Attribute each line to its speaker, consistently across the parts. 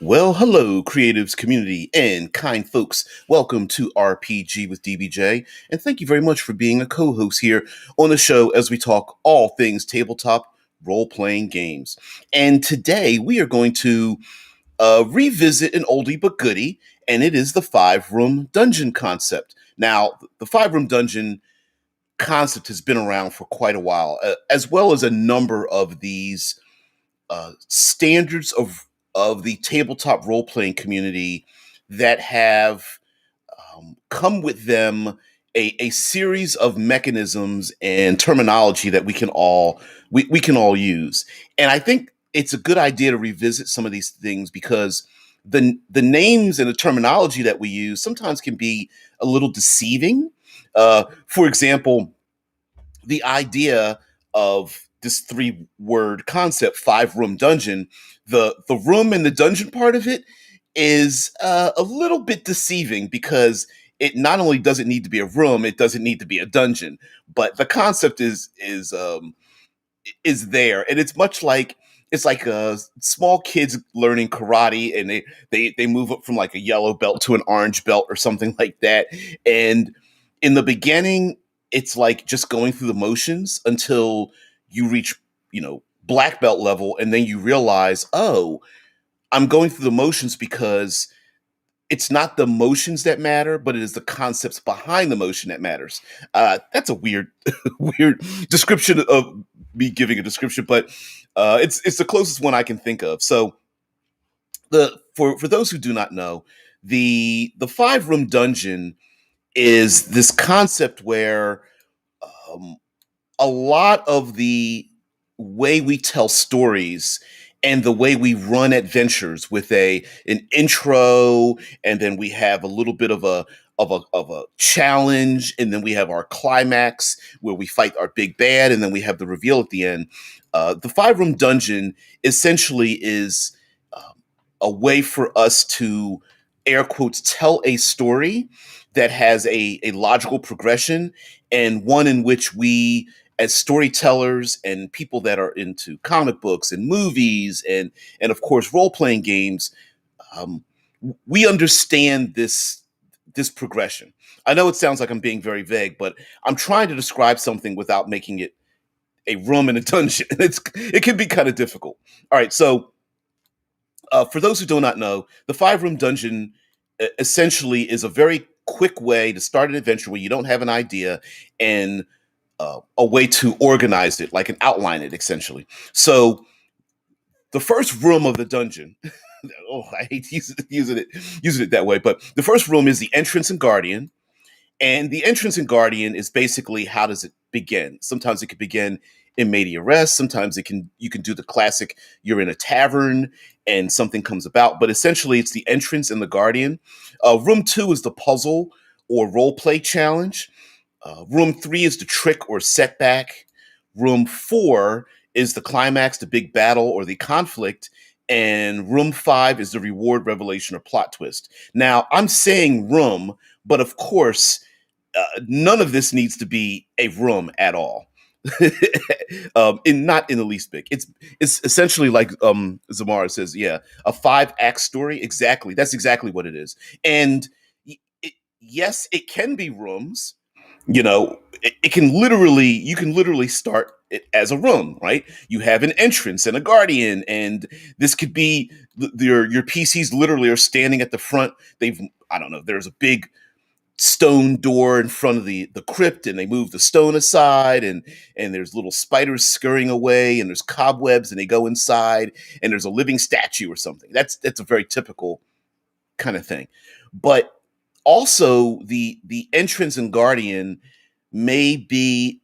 Speaker 1: Well, hello, creatives, community, and kind folks. Welcome to RPG with DBJ, and thank you very much for being a co host here on the show as we talk all things tabletop role playing games. And today we are going to revisit an oldie but goodie, and it is the five-room dungeon concept. Now, the five-room dungeon concept has been around for quite a while, as well as a number of these standards of the tabletop role playing community that have come with them a series of mechanisms and terminology that we can all use. And I think it's a good idea to revisit some of these things because the names and the terminology that we use sometimes can be a little deceiving. For example, the idea of this three-word concept, five-room dungeon, the room and the dungeon part of it is a little bit deceiving because it not only doesn't need to be a room, it doesn't need to be a dungeon, but the concept is there, and it's like small kids learning karate, and they move up from like a yellow belt to an orange belt or something like that. And in the beginning, it's like just going through the motions until you reach, black belt level, and then you realize, oh, I'm going through the motions because it's not the motions that matter, but it is the concepts behind the motion that matters. That's a weird, weird description of me giving a description, but it's the closest one I can think of. So the for those who do not know, the five-room dungeon is this concept where um, a lot of the way we tell stories and the way we run adventures with a an intro, and then we have a little bit of a challenge, and then we have our climax where we fight our big bad, and then we have the reveal at the end. The five-room dungeon essentially is a way for us to, air quotes, tell a story that has a logical progression, and one in which we, as storytellers and people that are into comic books and movies and of course role-playing games, um, we understand this progression. I know it sounds like I'm being very vague, but I'm trying to describe something without making it a room in a dungeon. It can be kind of difficult. All right, so for those who do not know, the five-room dungeon essentially is a very quick way to start an adventure where you don't have an idea, and a way to organize it, like an outline it, essentially. So the first room of the dungeon. Oh, I hate using it that way, but the first room is the entrance and guardian, and the entrance and guardian is basically, how does it begin? Sometimes it can begin in media res. Sometimes you can do the classic. You're in a tavern and something comes about, but essentially it's the entrance and the guardian. Room two is the puzzle or role play challenge. Room three is the trick or setback. Room four is the climax, the big battle or the conflict. And room five is the reward, revelation, or plot twist. Now, I'm saying room, but of course, none of this needs to be a room at all. Not in the least bit. It's essentially like Zamara says, yeah, a five-act story. Exactly, that's exactly what it is. And yes, it can be rooms. It can literally, you can literally start it as a room, right? You have an entrance and a guardian, and this could be your PCs literally are standing at the front. They've, I don't know, there's a big stone door in front of the crypt, and they move the stone aside, and there's little spiders scurrying away, and there's cobwebs, and they go inside, and there's a living statue or something. That's a very typical kind of thing. But also the entrance and guardian may be,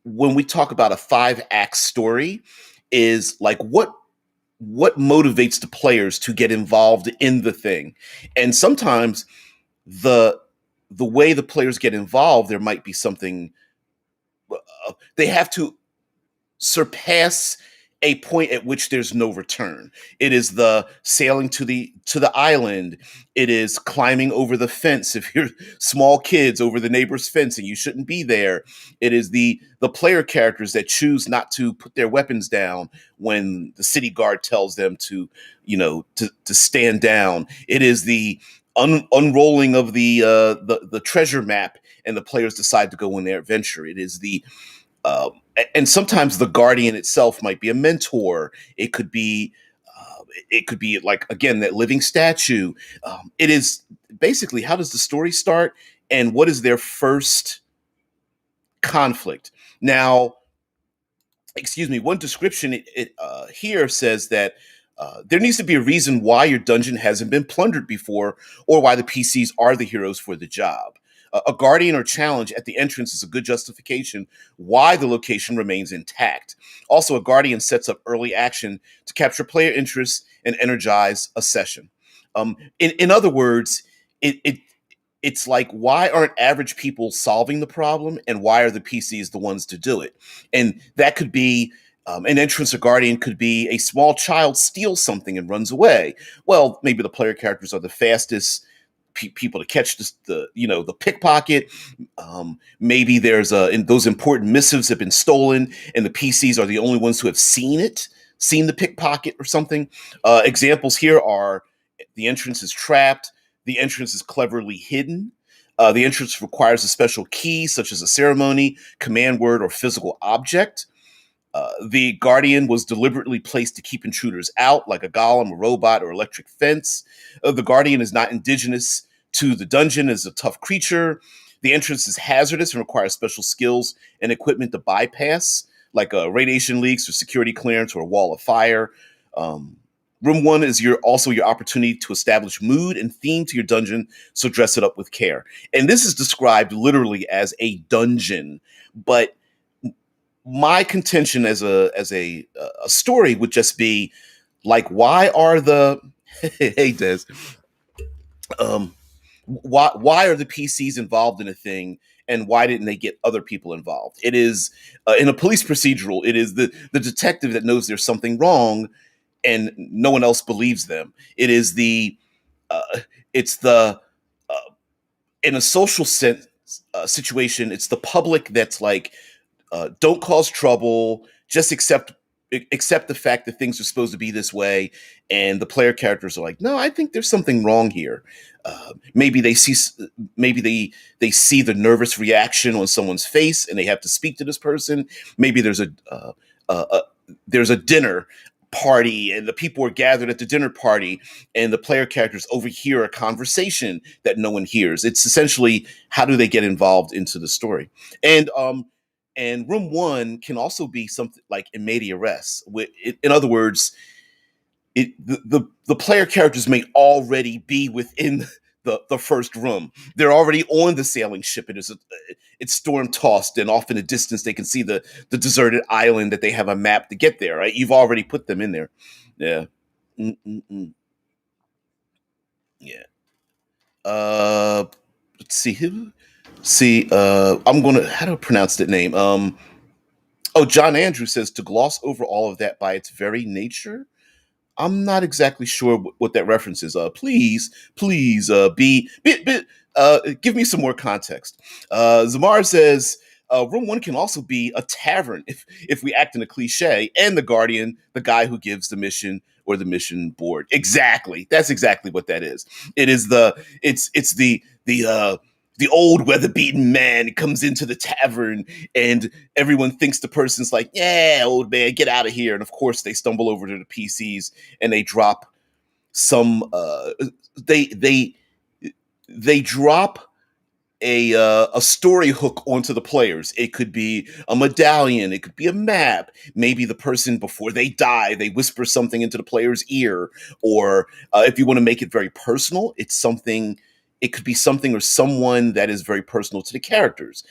Speaker 1: when we talk about a five-act story, is like what motivates the players to get involved in the thing. And sometimes the the way the players get involved, there might be something, they have to surpass a point at which there's no return. It is the sailing to the island. It is climbing over the fence if you're small kids over the neighbor's fence and you shouldn't be there. It is the player characters that choose not to put their weapons down when the city guard tells them to, to stand down. It is the unrolling of the treasure map and the players decide to go on their adventure. It is the and sometimes the guardian itself might be a mentor. It could be like, again, that living statue. It is basically, how does the story start and what is their first conflict. Now, excuse me, one description here says that there needs to be a reason why your dungeon hasn't been plundered before, or why the PCs are the heroes for the job. A guardian or challenge at the entrance is a good justification why the location remains intact. Also, a guardian sets up early action to capture player interest and energize a session. In other words, it's like, why aren't average people solving the problem, and why are the PCs the ones to do it? And that could be, an entrance or guardian could be a small child steals something and runs away. Well, maybe the player characters are the fastest people to catch the pickpocket. Maybe those important missives have been stolen, and the PCs are the only ones who have seen the pickpocket or something. Examples here are: the entrance is trapped, the entrance is cleverly hidden, the entrance requires a special key, such as a ceremony, command word, or physical object. The Guardian was deliberately placed to keep intruders out, like a golem, a robot, or electric fence. The Guardian is not indigenous to the dungeon, is a tough creature. The entrance is hazardous and requires special skills and equipment to bypass, like radiation leaks or security clearance or a wall of fire. Um, Room one is also your opportunity to establish mood and theme to your dungeon, so dress it up with care. And this is described literally as a dungeon, but my contention as a story would just be like, why are the hey Des, um, why are the PCs involved in a thing, and why didn't they get other people involved? It is, in a police procedural, it is the detective that knows there's something wrong, and no one else believes them. It is uh, it's the uh, in a social sense situation, it's the public that's like, don't cause trouble, just accept the fact that things are supposed to be this way. And the player characters are like, no, I think there's something wrong here. Maybe they see the nervous reaction on someone's face and they have to speak to this person. Maybe uh, there's a dinner party and the people are gathered at the dinner party, and the player characters overhear a conversation that no one hears. It's essentially, how do they get involved into the story? And room one can also be something like in media res. In other words, the player characters may already be within the first room. They're already on the sailing ship. It's storm tossed, and off in the distance they can see the deserted island that they have a map to get there. Right, you've already put them in there. Yeah. Mm-mm-mm. Yeah. Uh, let's see who. See, I'm gonna, how do I pronounce that name? Oh, John Andrew says, to gloss over all of that by its very nature. I'm not exactly sure what that reference is. Please, give me some more context. Zamar says, room one can also be a tavern if we act in a cliche, and the guardian, the guy who gives the mission or the mission board. Exactly, that's exactly what that is. It's the old weather beaten man comes into the tavern, and everyone thinks the person's like, yeah, old man, get out of here. And of course, they stumble over to the PCs and they drop some. They drop a story hook onto the players. It could be a medallion, it could be a map. Maybe the person, before they die, they whisper something into the player's ear. Or if you want to make it very personal, it's something. It could be something or someone that is very personal to the characters.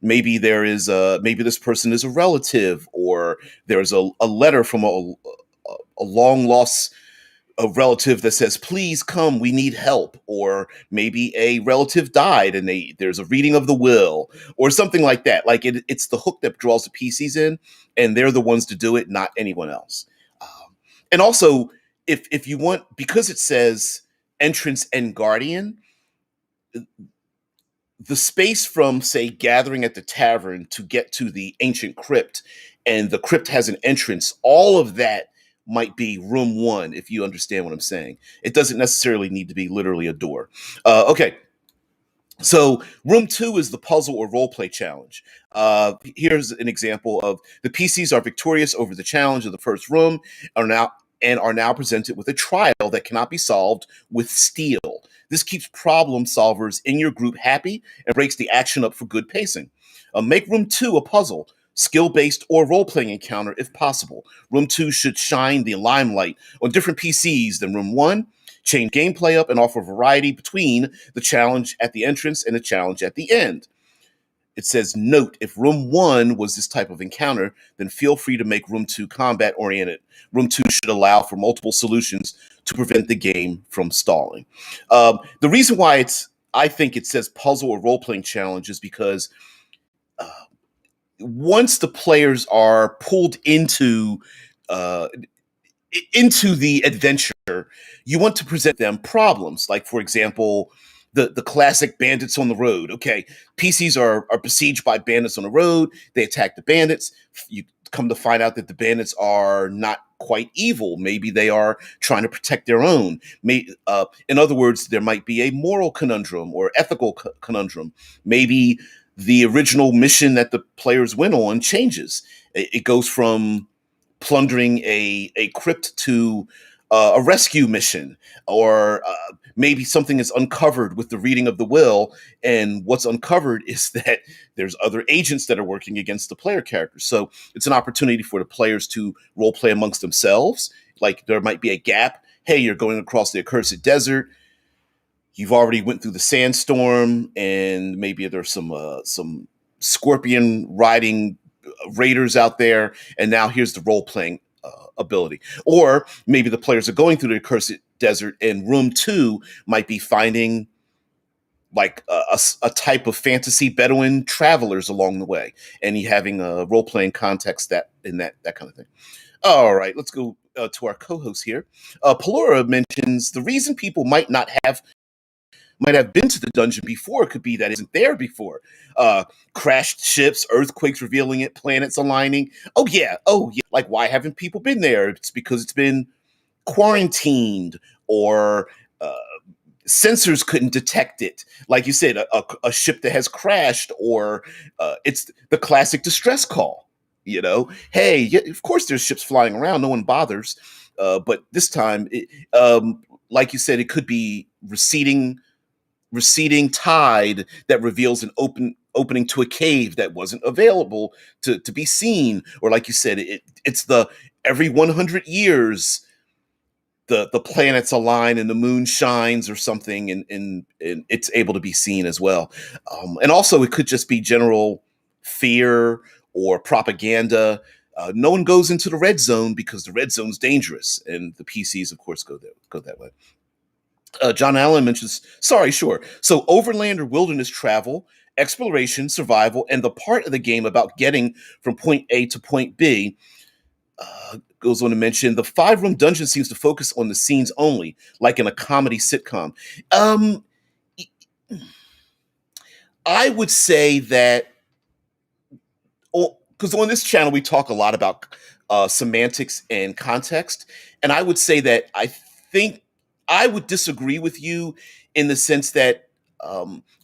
Speaker 1: Maybe this person is a relative, or there's a letter from a long lost a relative that says, "Please come, we need help," or maybe a relative died and there's a reading of the will or something like that. Like it's the hook that draws the PCs in, and they're the ones to do it, not anyone else. And also, if you want, because it says entrance and guardian, the space from, say, gathering at the tavern to get to the ancient crypt, and the crypt has an entrance, all of that might be room one, if you understand what I'm saying. It doesn't necessarily need to be literally a door. Okay, so room two is the puzzle or role play challenge. Here's an example of the PCs are victorious over the challenge of the first room, are now presented with a trial that cannot be solved with steel. This keeps problem solvers in your group happy and breaks the action up for good pacing. Make room two a puzzle, skill based or role playing encounter if possible. Room two should shine the limelight on different PCs than room one, change gameplay up, and offer variety between the challenge at the entrance and the challenge at the end. It says, note, if room one was this type of encounter, then feel free to make room two combat oriented. Room two should allow for multiple solutions to prevent the game from stalling. The reason why I think it says puzzle or role playing challenge is because uh, once the players are pulled uh, into the adventure, you want to present them problems. Like, for example, the classic bandits on the road. Okay, PCs are besieged by bandits on the road. They attack the bandits. You come to find out that the bandits are not quite evil. Maybe they are trying to protect their own. In other words, there might be a moral conundrum or ethical conundrum. Maybe the original mission that the players went on changes. It goes from plundering a crypt to a rescue mission, or maybe something is uncovered with the reading of the will, and what's uncovered is that there's other agents that are working against the player characters. So it's an opportunity for the players to role play amongst themselves. Like, there might be a gap. Hey, you're going across the accursed desert. You've already went through the sandstorm, and maybe there's some scorpion riding raiders out there, and now here's the role playing ability. Or maybe the players are going through the accursed desert, and room two might be finding like a type of fantasy Bedouin travelers along the way, and you having a role playing context that kind of thing. All right, let's go to our co-host here. Pelora mentions the reason people might have been to the dungeon before could be that it isn't there before. Crashed ships, earthquakes revealing it, planets aligning. Oh yeah. Like, why haven't people been there? It's because it's been quarantined, or uh, sensors couldn't detect it. Like you said, a ship that has crashed, or it's the classic distress call. Hey, yeah, of course there's ships flying around. No one bothers. But this time, like you said, it could be receding tide that reveals an opening to a cave that wasn't available to be seen. Or, like you said, it's the every 100 years the planets align and the moon shines or something, and it's able to be seen as well. And also, it could just be general fear or propaganda. No one goes into the red zone because the red zone's dangerous, and the PCs, of course, go that way. John Allen mentions, sorry, sure. So, overland or wilderness travel, exploration, survival, and the part of the game about getting from point A to point B. Goes on to mention the five-room dungeon seems to focus on the scenes only, like in a comedy sitcom. Um, I would say that, because on this channel we talk a lot about semantics and context, and I would say that I think I would disagree with you in the sense that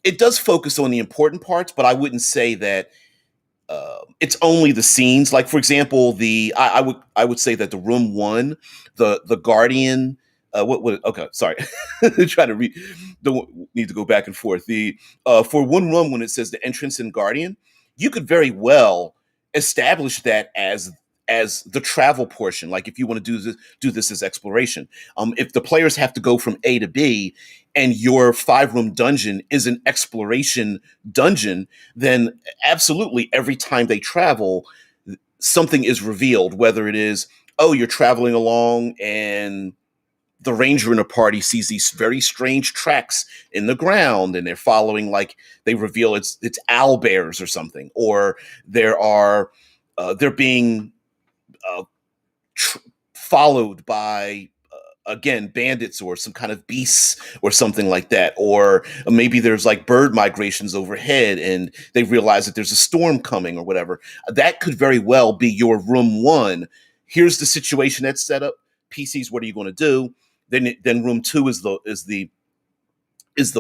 Speaker 1: it does focus on the important parts, but I wouldn't say that it's only the scenes. Like, for example, I would say that the room one, the guardian. What? Okay, sorry. Trying to read. Don't need to go back and forth. The For one room, when it says the entrance and guardian, you could very well establish that as the travel portion. Like, if you want to do this as exploration. If the players have to go from A to B, and your five-room dungeon is an exploration dungeon, then absolutely every time they travel, something is revealed. Whether it is, oh, you're traveling along and the ranger in a party sees these very strange tracks in the ground, and they're following, like, they reveal it's owl bears or something, or there are they're being uh, tr- followed by again bandits or some kind of beasts or something like that, or maybe there's like bird migrations overhead and they realize that there's a storm coming or whatever. That could very well be your room one. Here's the situation that's set up. PCs, what are you going to do? Then room two is the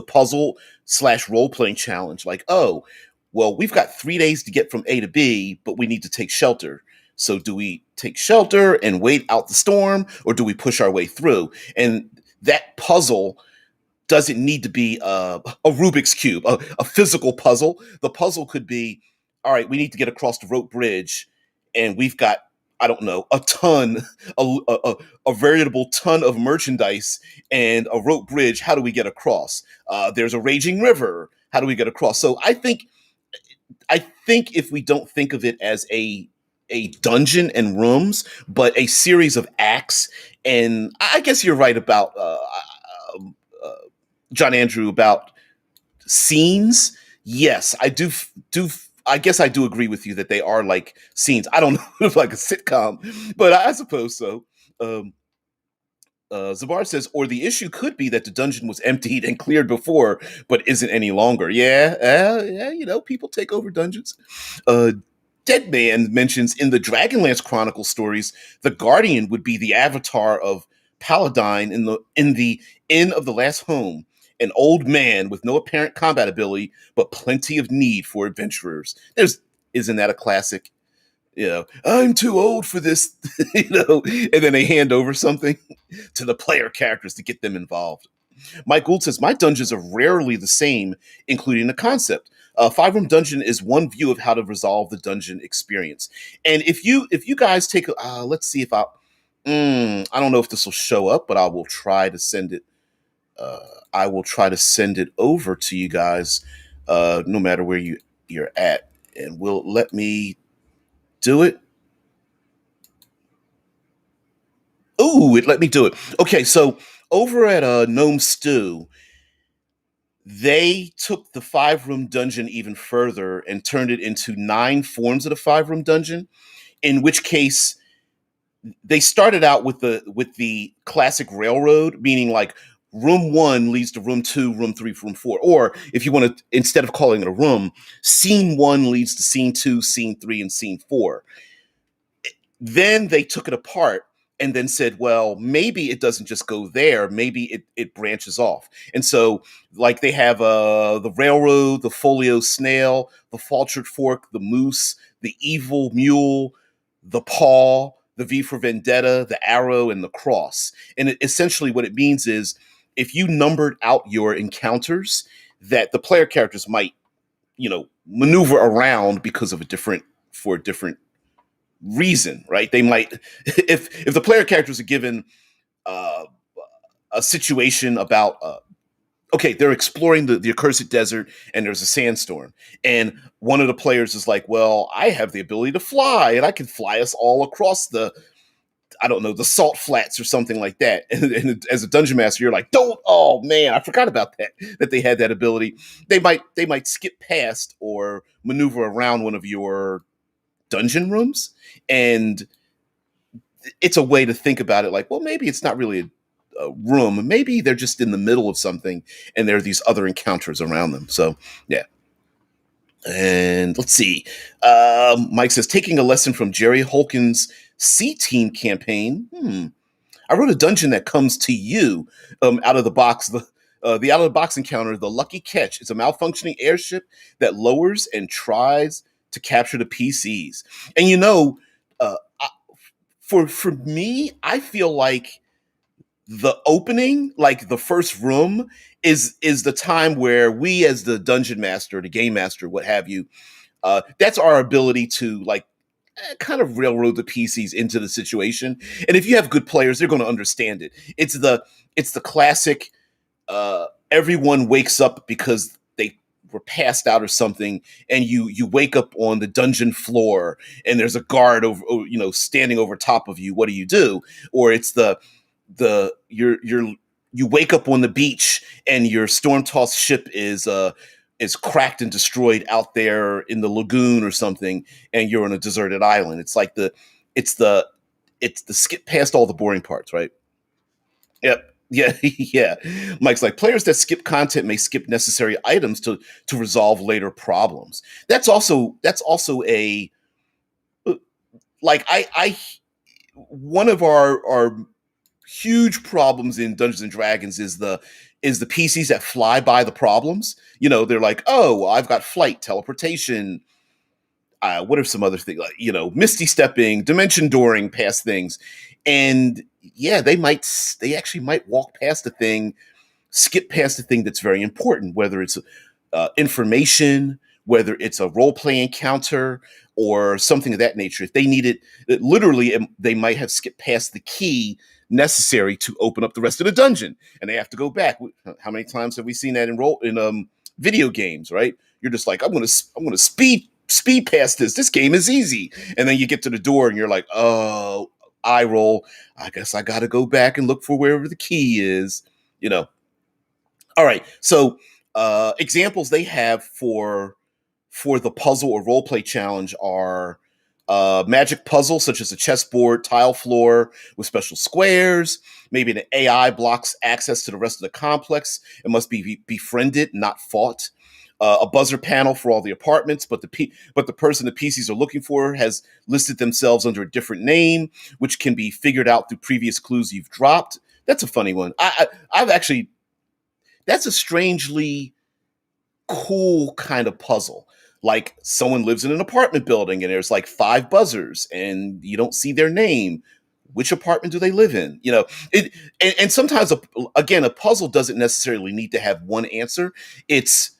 Speaker 1: puzzle slash role playing challenge. Like, oh, well, we've got 3 days to get from A to B, but we need to take shelter. So do we take shelter and wait out the storm, or do we push our way through? And that puzzle doesn't need to be a Rubik's cube, a physical puzzle. The puzzle could be, all right, we need to get across the rope bridge, and we've got, I don't know, a ton, a veritable ton of merchandise and a rope bridge. How do we get across? There's a raging river. How do we get across? So I think if we don't think of it as a dungeon and rooms, but a series of acts, and I guess you're right about uh, John Andrew about scenes. Yes, I do. I guess I do agree with you that they are like scenes. I don't know if like a sitcom, but I suppose so. Um, Zabar says, or the issue could be that the dungeon was emptied and cleared before, but isn't any longer. Yeah, yeah, people take over dungeons. Uh, Dead Man mentions in the Dragonlance Chronicle stories, the Guardian would be the avatar of Paladine in the Inn of the Last Home, an old man with no apparent combat ability, but plenty of need for adventurers. Isn't that a classic? I'm too old for this, and then they hand over something to the player characters to get them involved. Mike Gould says, my dungeons are rarely the same, including the concept. Five Room Dungeon is one view of how to resolve the dungeon experience. And if you guys take, let's see if I don't know if this will show up, but I will try to send it. Uh, I will try to send it over to you guys, no matter where you're at, and will let me do it. Ooh, it let me do it. Okay, so over at Gnome Stew, they took the five-room dungeon even further and turned it into 9 forms of the five-room dungeon. In which case, they started out with the classic railroad, meaning like room one leads to room two, room three, room four. Or if you want to, instead of calling it a room, scene one leads to scene two, scene three, and scene four. Then they took it apart and then said, well, maybe it doesn't just go there. Maybe it branches off. And so, like, they have the railroad, the folio snail, the faltered fork, the moose, the evil mule, the paw, the V for vendetta, the arrow, and the cross. And essentially what it means is if you numbered out your encounters, that the player characters might, maneuver around because of a different reason, right? They might, if the player characters are given uh, a situation about, okay, they're exploring the accursed desert and there's a sandstorm, and one of the players is like, well, I have the ability to fly and I can fly us all across I don't know, the salt flats or something like that. And as a dungeon master, you're like, don't, oh man, I forgot about that they had that ability. They might skip past or maneuver around one of your dungeon rooms, and it's a way to think about it, like, well, maybe it's not really a room, maybe they're just in the middle of something and there are these other encounters around them. So yeah. And let's see, Mike says, taking a lesson from Jerry Holkin's C-Team campaign, I wrote a dungeon that comes to you out of the box. The out of the box encounter, the Lucky Catch, is a malfunctioning airship that lowers and tries to capture the PCs. And uh, for me, I feel like the opening, like the first room, is the time where we, as the dungeon master, the game master, what have you, that's our ability to like kind of railroad the PCs into the situation. And if you have good players, they're going to understand it. It's the classic. Everyone wakes up because they were passed out or something, and you wake up on the dungeon floor, and there's a guard over, standing over top of you. What do you do? Or it's the the you wake up on the beach and your storm tossed ship is cracked and destroyed out there in the lagoon or something, and you're on a deserted island. It's the it's the skip past all the boring parts, right? Yep. Yeah, yeah. Mike's like players that skip content may skip necessary items to resolve later problems. That's also a like I one of our huge problems in Dungeons and Dragons is the PCs that fly by the problems. They're like, oh, well, I've got flight, teleportation. What are some other things like misty stepping, dimension dooring past things, and yeah, they actually might walk past a thing, skip past a thing that's very important, whether it's information, whether it's a role play encounter or something of that nature. If they need it literally, they might have skipped past the key necessary to open up the rest of the dungeon, and they have to go back. How many times have we seen that in video games? Right? You're just like, I'm gonna speed past this. This game is easy, and then you get to the door, and you're like, oh, eye roll. I guess I got to go back and look for wherever the key is. You know, all right. So examples they have for the puzzle or role play challenge are magic puzzles such as a chessboard tile floor with special squares. Maybe an AI blocks access to the rest of the complex and must be befriended, not fought. A buzzer panel for all the apartments, but the person the PCs are looking for has listed themselves under a different name, which can be figured out through previous clues you've dropped. That's a funny one. I've actually that's a strangely cool kind of puzzle. Like someone lives in an apartment building and there's like five buzzers and you don't see their name. Which apartment do they live in? And sometimes again, a puzzle doesn't necessarily need to have one answer. It's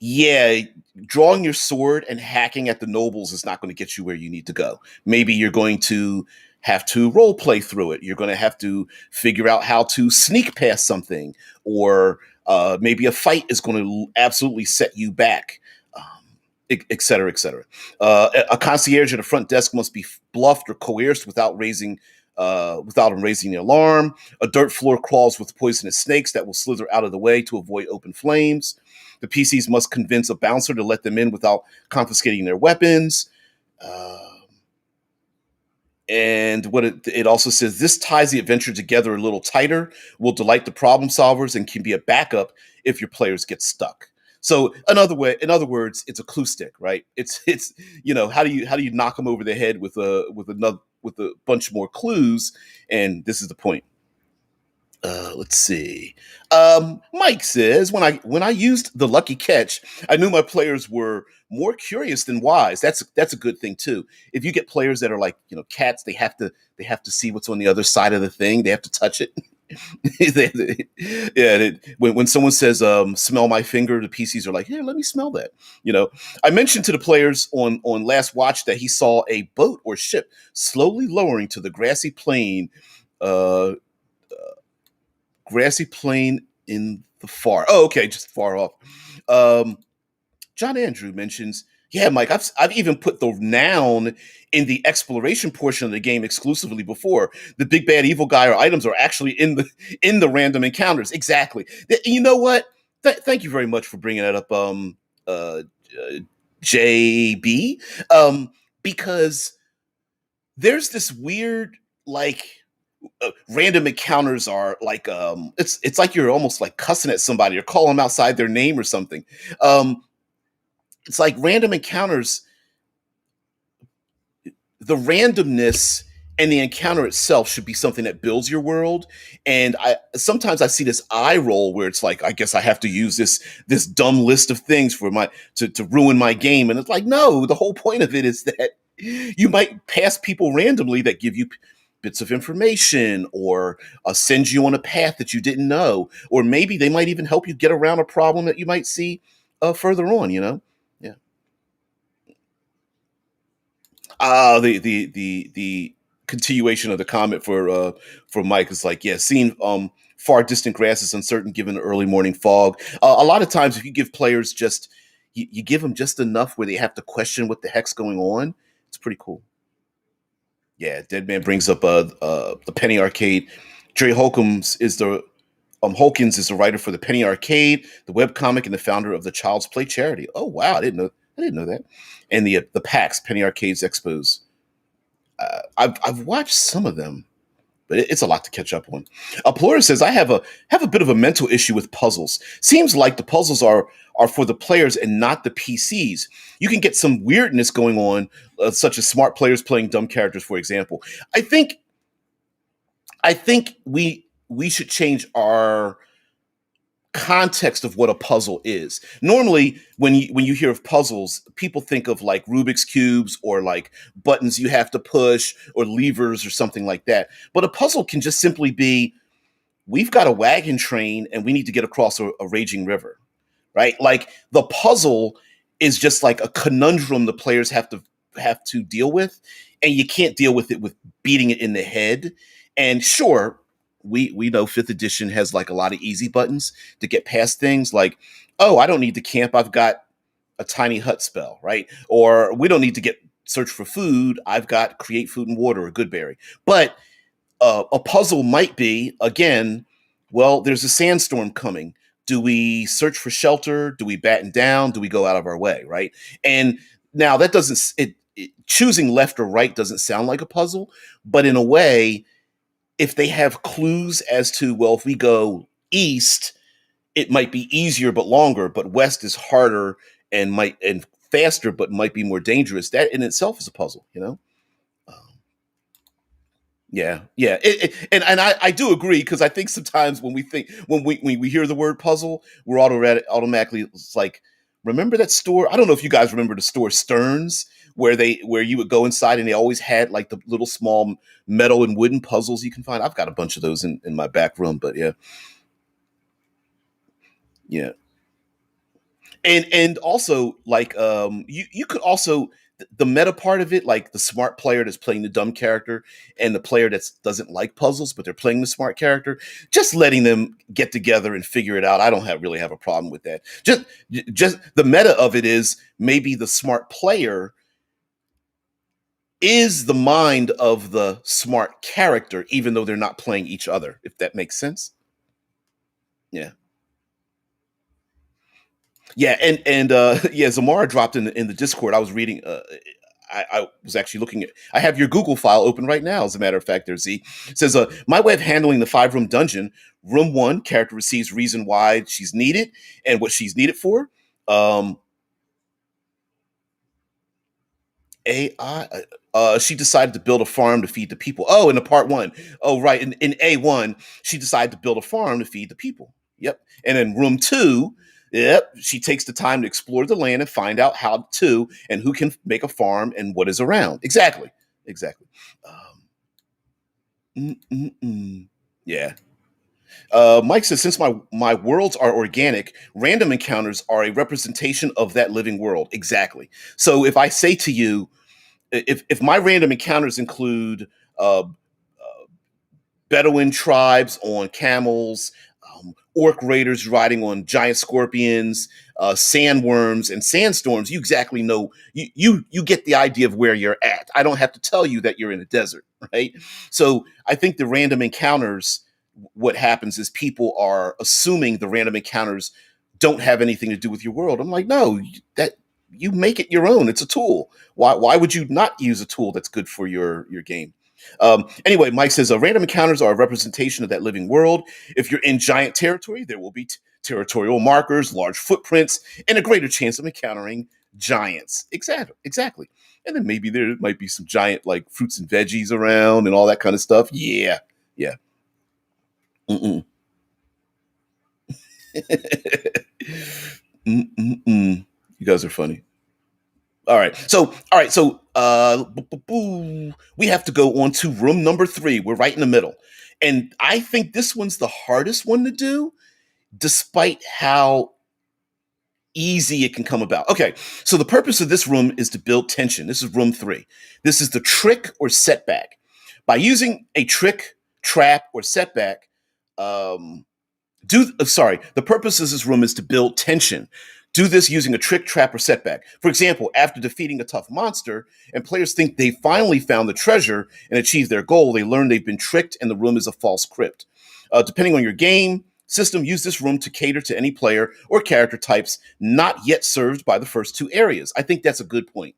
Speaker 1: yeah, drawing your sword and hacking at the nobles is not going to get you where you need to go. Maybe you're going to have to role play through it. You're going to have to figure out how to sneak past something, or maybe a fight is going to absolutely set you back, et cetera, et cetera. A concierge at a front desk must be bluffed or coerced without him raising the alarm. A dirt floor crawls with poisonous snakes that will slither out of the way to avoid open flames. The PCs must convince a bouncer to let them in without confiscating their weapons. Uh, and what it also says, this ties the adventure together a little tighter, will delight the problem solvers, and can be a backup if your players get stuck. So in other words, it's a clue stick, right? It's how do you knock them over the head with a bunch more clues, and this is the point. Let's see. Mike says, when I used the lucky catch, I knew my players were more curious than wise. That's a good thing too. If you get players that are like cats, they have to see what's on the other side of the thing. They have to touch it. Yeah. When someone says "smell my finger," the PCs are like, "Yeah, let me smell that." I mentioned to the players on last watch that he saw a boat or ship slowly lowering to the Uh, grassy plain in the far. Oh, okay, just far off. Um, John Andrew mentions, yeah, Mike, I've even put the noun in the exploration portion of the game exclusively before. The big bad evil guy or items are actually in the random encounters. Exactly. You know what? Thank you very much for bringing that up, uh, uh, JB. Because there's this weird like random encounters are like it's like you're almost like cussing at somebody or calling them outside their name or something. um it's like random encounters, the randomness and the encounter itself should be something that builds your world. And I sometimes I see this eye roll where it's like, I guess I have to use this dumb list of things for my to ruin my game. And it's like, no, the whole point of it is that you might pass people randomly that give you bits of information, or send you on a path that you didn't know, or maybe they might even help you get around a problem that you might see further on. Yeah. The continuation of the comment for Mike is like, yeah, seeing far distant grass is uncertain given the early morning fog. A lot of times, if you give players you give them just enough where they have to question what the heck's going on, it's pretty cool. Yeah, Dead Man brings up the Penny Arcade. Jerry Holcombs is the Holkins is the writer for the Penny Arcade, the webcomic, and the founder of the Child's Play charity. Oh wow, I didn't know that. And the PAX Penny Arcades Expos. I've watched some of them, but it's a lot to catch up on. Plura says I have a bit of a mental issue with puzzles. Seems like the puzzles are for the players and not the PCs. You can get some weirdness going on, such as smart players playing dumb characters, for example. I think we should change our context of what a puzzle is. Normally, when you hear of puzzles, people think of like Rubik's cubes or like buttons you have to push or levers or something like that. But a puzzle can just simply be we've got a wagon train and we need to get across a raging river, right? Like the puzzle is just like a conundrum the players have to deal with, and you can't deal with it with beating it in the head. And sure, we know fifth edition has like a lot of easy buttons to get past things like, oh, I don't need to camp, I've got a tiny hut spell, right? Or we don't need to get search for food, I've got create food and water or good berry. But a puzzle might be, again, well, there's a sandstorm coming. Do we search for shelter? Do we batten down? Do we go out of our way? Right. And now that doesn't, choosing left or right doesn't sound like a puzzle, but in a way, if they have clues as to, well, if we go east, it might be easier but longer, but west is harder and faster, but might be more dangerous. That in itself is a puzzle, you know? Yeah, yeah, and I do agree because I think sometimes when we hear the word puzzle, we're automatically it's like remember that store? I don't know if you guys remember the store Stearns where you would go inside and they always had like the little small metal and wooden puzzles you can find. I've got a bunch of those in my back room, but yeah, yeah. And also like you could also the meta part of it, like the smart player that's playing the dumb character and the player that doesn't like puzzles but they're playing the smart character, just letting them get together and figure it out, I don't really have a problem with that. Just the meta of it is maybe the smart player is the mind of the smart character even though they're not playing each other, if that makes sense. Yeah. Yeah, and yeah, Zamara dropped in the Discord. I was reading. I was actually looking at. I have your Google file open right now. As a matter of fact, there Z it says, "My way of handling the 5 room dungeon. Room one, character receives reason why she's needed and what she's needed for. Um, AI. She decided to build a farm to feed the people. Oh, in the part one. Oh, right. In A1, she decided to build a farm to feed the people. Yep. And in room two, yep, she takes the time to explore the land and find out how to and who can make a farm and what is around. Exactly. Exactly. Yeah. Mike says, since my worlds are organic, random encounters are a representation of that living world. Exactly. So if I say to you, if my random encounters include Bedouin tribes on camels, orc raiders riding on giant scorpions, sandworms, and sandstorms, you exactly know you get the idea of where you're at. I don't have to tell you that you're in a desert, right? So I think the random encounters, what happens is people are assuming the random encounters don't have anything to do with your world. I'm like, no, that you make it your own. It's a tool. Why would you not use a tool that's good for your game? Anyway, Mike says random encounters are a representation of that living world. If you're in giant territory, there will be territorial markers, large footprints, and a greater chance of encountering giants. Exactly, exactly. And then maybe there might be some giant like fruits and veggies around and all that kind of stuff. Yeah, yeah. Mm-mm. Mm-mm-mm. You guys are funny. All right, so we have to go on to room number 3. We're right in the middle. And I think this one's the hardest one to do, despite how easy it can come about. Okay, so the purpose of this room is to build tension. This is room 3. This is the trick or setback. By using a trick, trap, or setback, the purpose of this room is to build tension. Do this using a trick, trap, or setback. For example, after defeating a tough monster and players think they finally found the treasure and achieved their goal, they learn they've been tricked and the room is a false crypt. Depending on your game system, use this room to cater to any player or character types not yet served by the first two areas. I think that's a good point.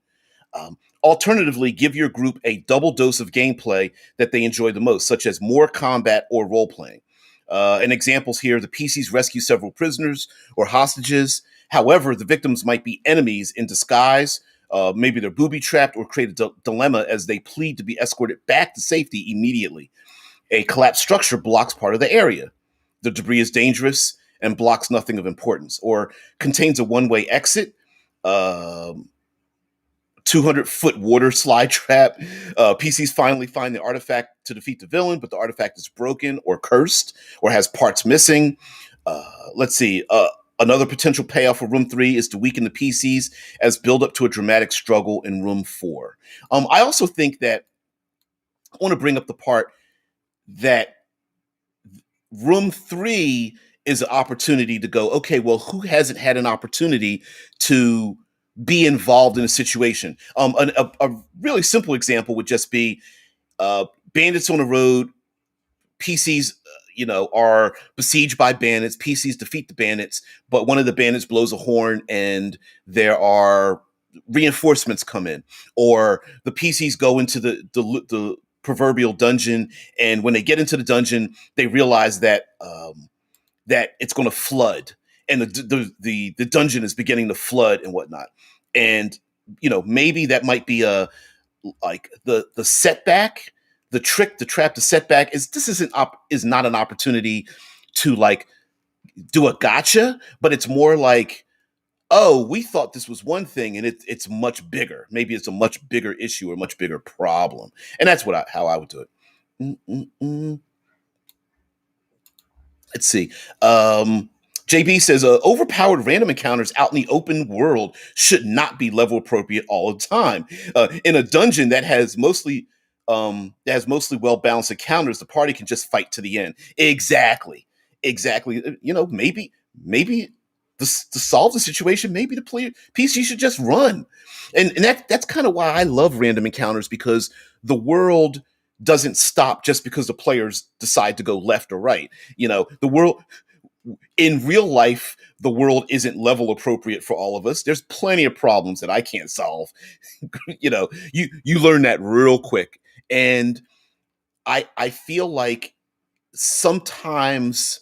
Speaker 1: Alternatively, give your group a double dose of gameplay that they enjoy the most, such as more combat or role playing. And examples here: the PCs rescue several prisoners or hostages. However, the victims might be enemies in disguise. Maybe they're booby trapped or create a dilemma as they plead to be escorted back to safety immediately. A collapsed structure blocks part of the area. The debris is dangerous and blocks nothing of importance, or contains a one-way exit. 200-foot water slide trap. PCs finally find the artifact to defeat the villain, but the artifact is broken or cursed or has parts missing. Let's see. Another potential payoff for Room 3 is to weaken the PCs as build up to a dramatic struggle in Room 4. I also think that I want to bring up the part that Room 3 is an opportunity to go, okay, well, who hasn't had an opportunity to be involved in a situation? A really simple example would just be bandits on the road. PCs, are besieged by bandits. PCs defeat the bandits, but one of the bandits blows a horn and there are reinforcements come in. Or the PCs go into the proverbial dungeon, and when they get into the dungeon, they realize that that it's going to flood, and the dungeon is beginning to flood and whatnot. And maybe that might be a like the setback, the trick, the trap, the setback is this is not an opportunity to like do a gotcha, but it's more like, oh, we thought this was one thing and it's much bigger. Maybe it's a much bigger issue or a much bigger problem, and that's how I would do it. Mm-mm-mm. Let's see. JB says, overpowered random encounters out in the open world should not be level appropriate all the time. In a dungeon that has mostly well balanced encounters, the party can just fight to the end. Exactly. Maybe to solve the situation, maybe the player PC should just run, and that's kind of why I love random encounters, because the world doesn't stop just because the players decide to go left or right. The world in real life, the world isn't level appropriate for all of us. There's plenty of problems that I can't solve. You learn that real quick. And I feel like sometimes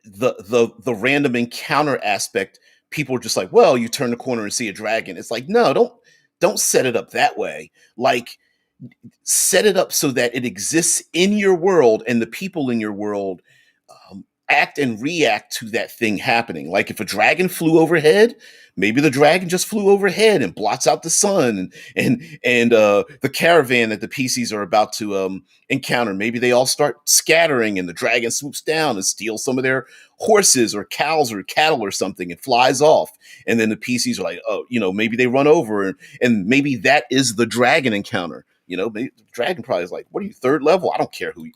Speaker 1: the random encounter aspect, people are just like, well, you turn the corner and see a dragon. It's like, no, don't set it up that way. Like, set it up so that it exists in your world and the people in your world act and react to that thing happening. Like, if a dragon flew overhead, maybe the dragon just flew overhead and blots out the sun, and the caravan that the PCs are about to encounter, maybe they all start scattering and the dragon swoops down and steals some of their horses or cows or cattle or something and flies off. And then the PCs are like, oh, maybe they run over, and maybe that is the dragon encounter. Maybe the dragon probably is like, what are you, third level? I don't care who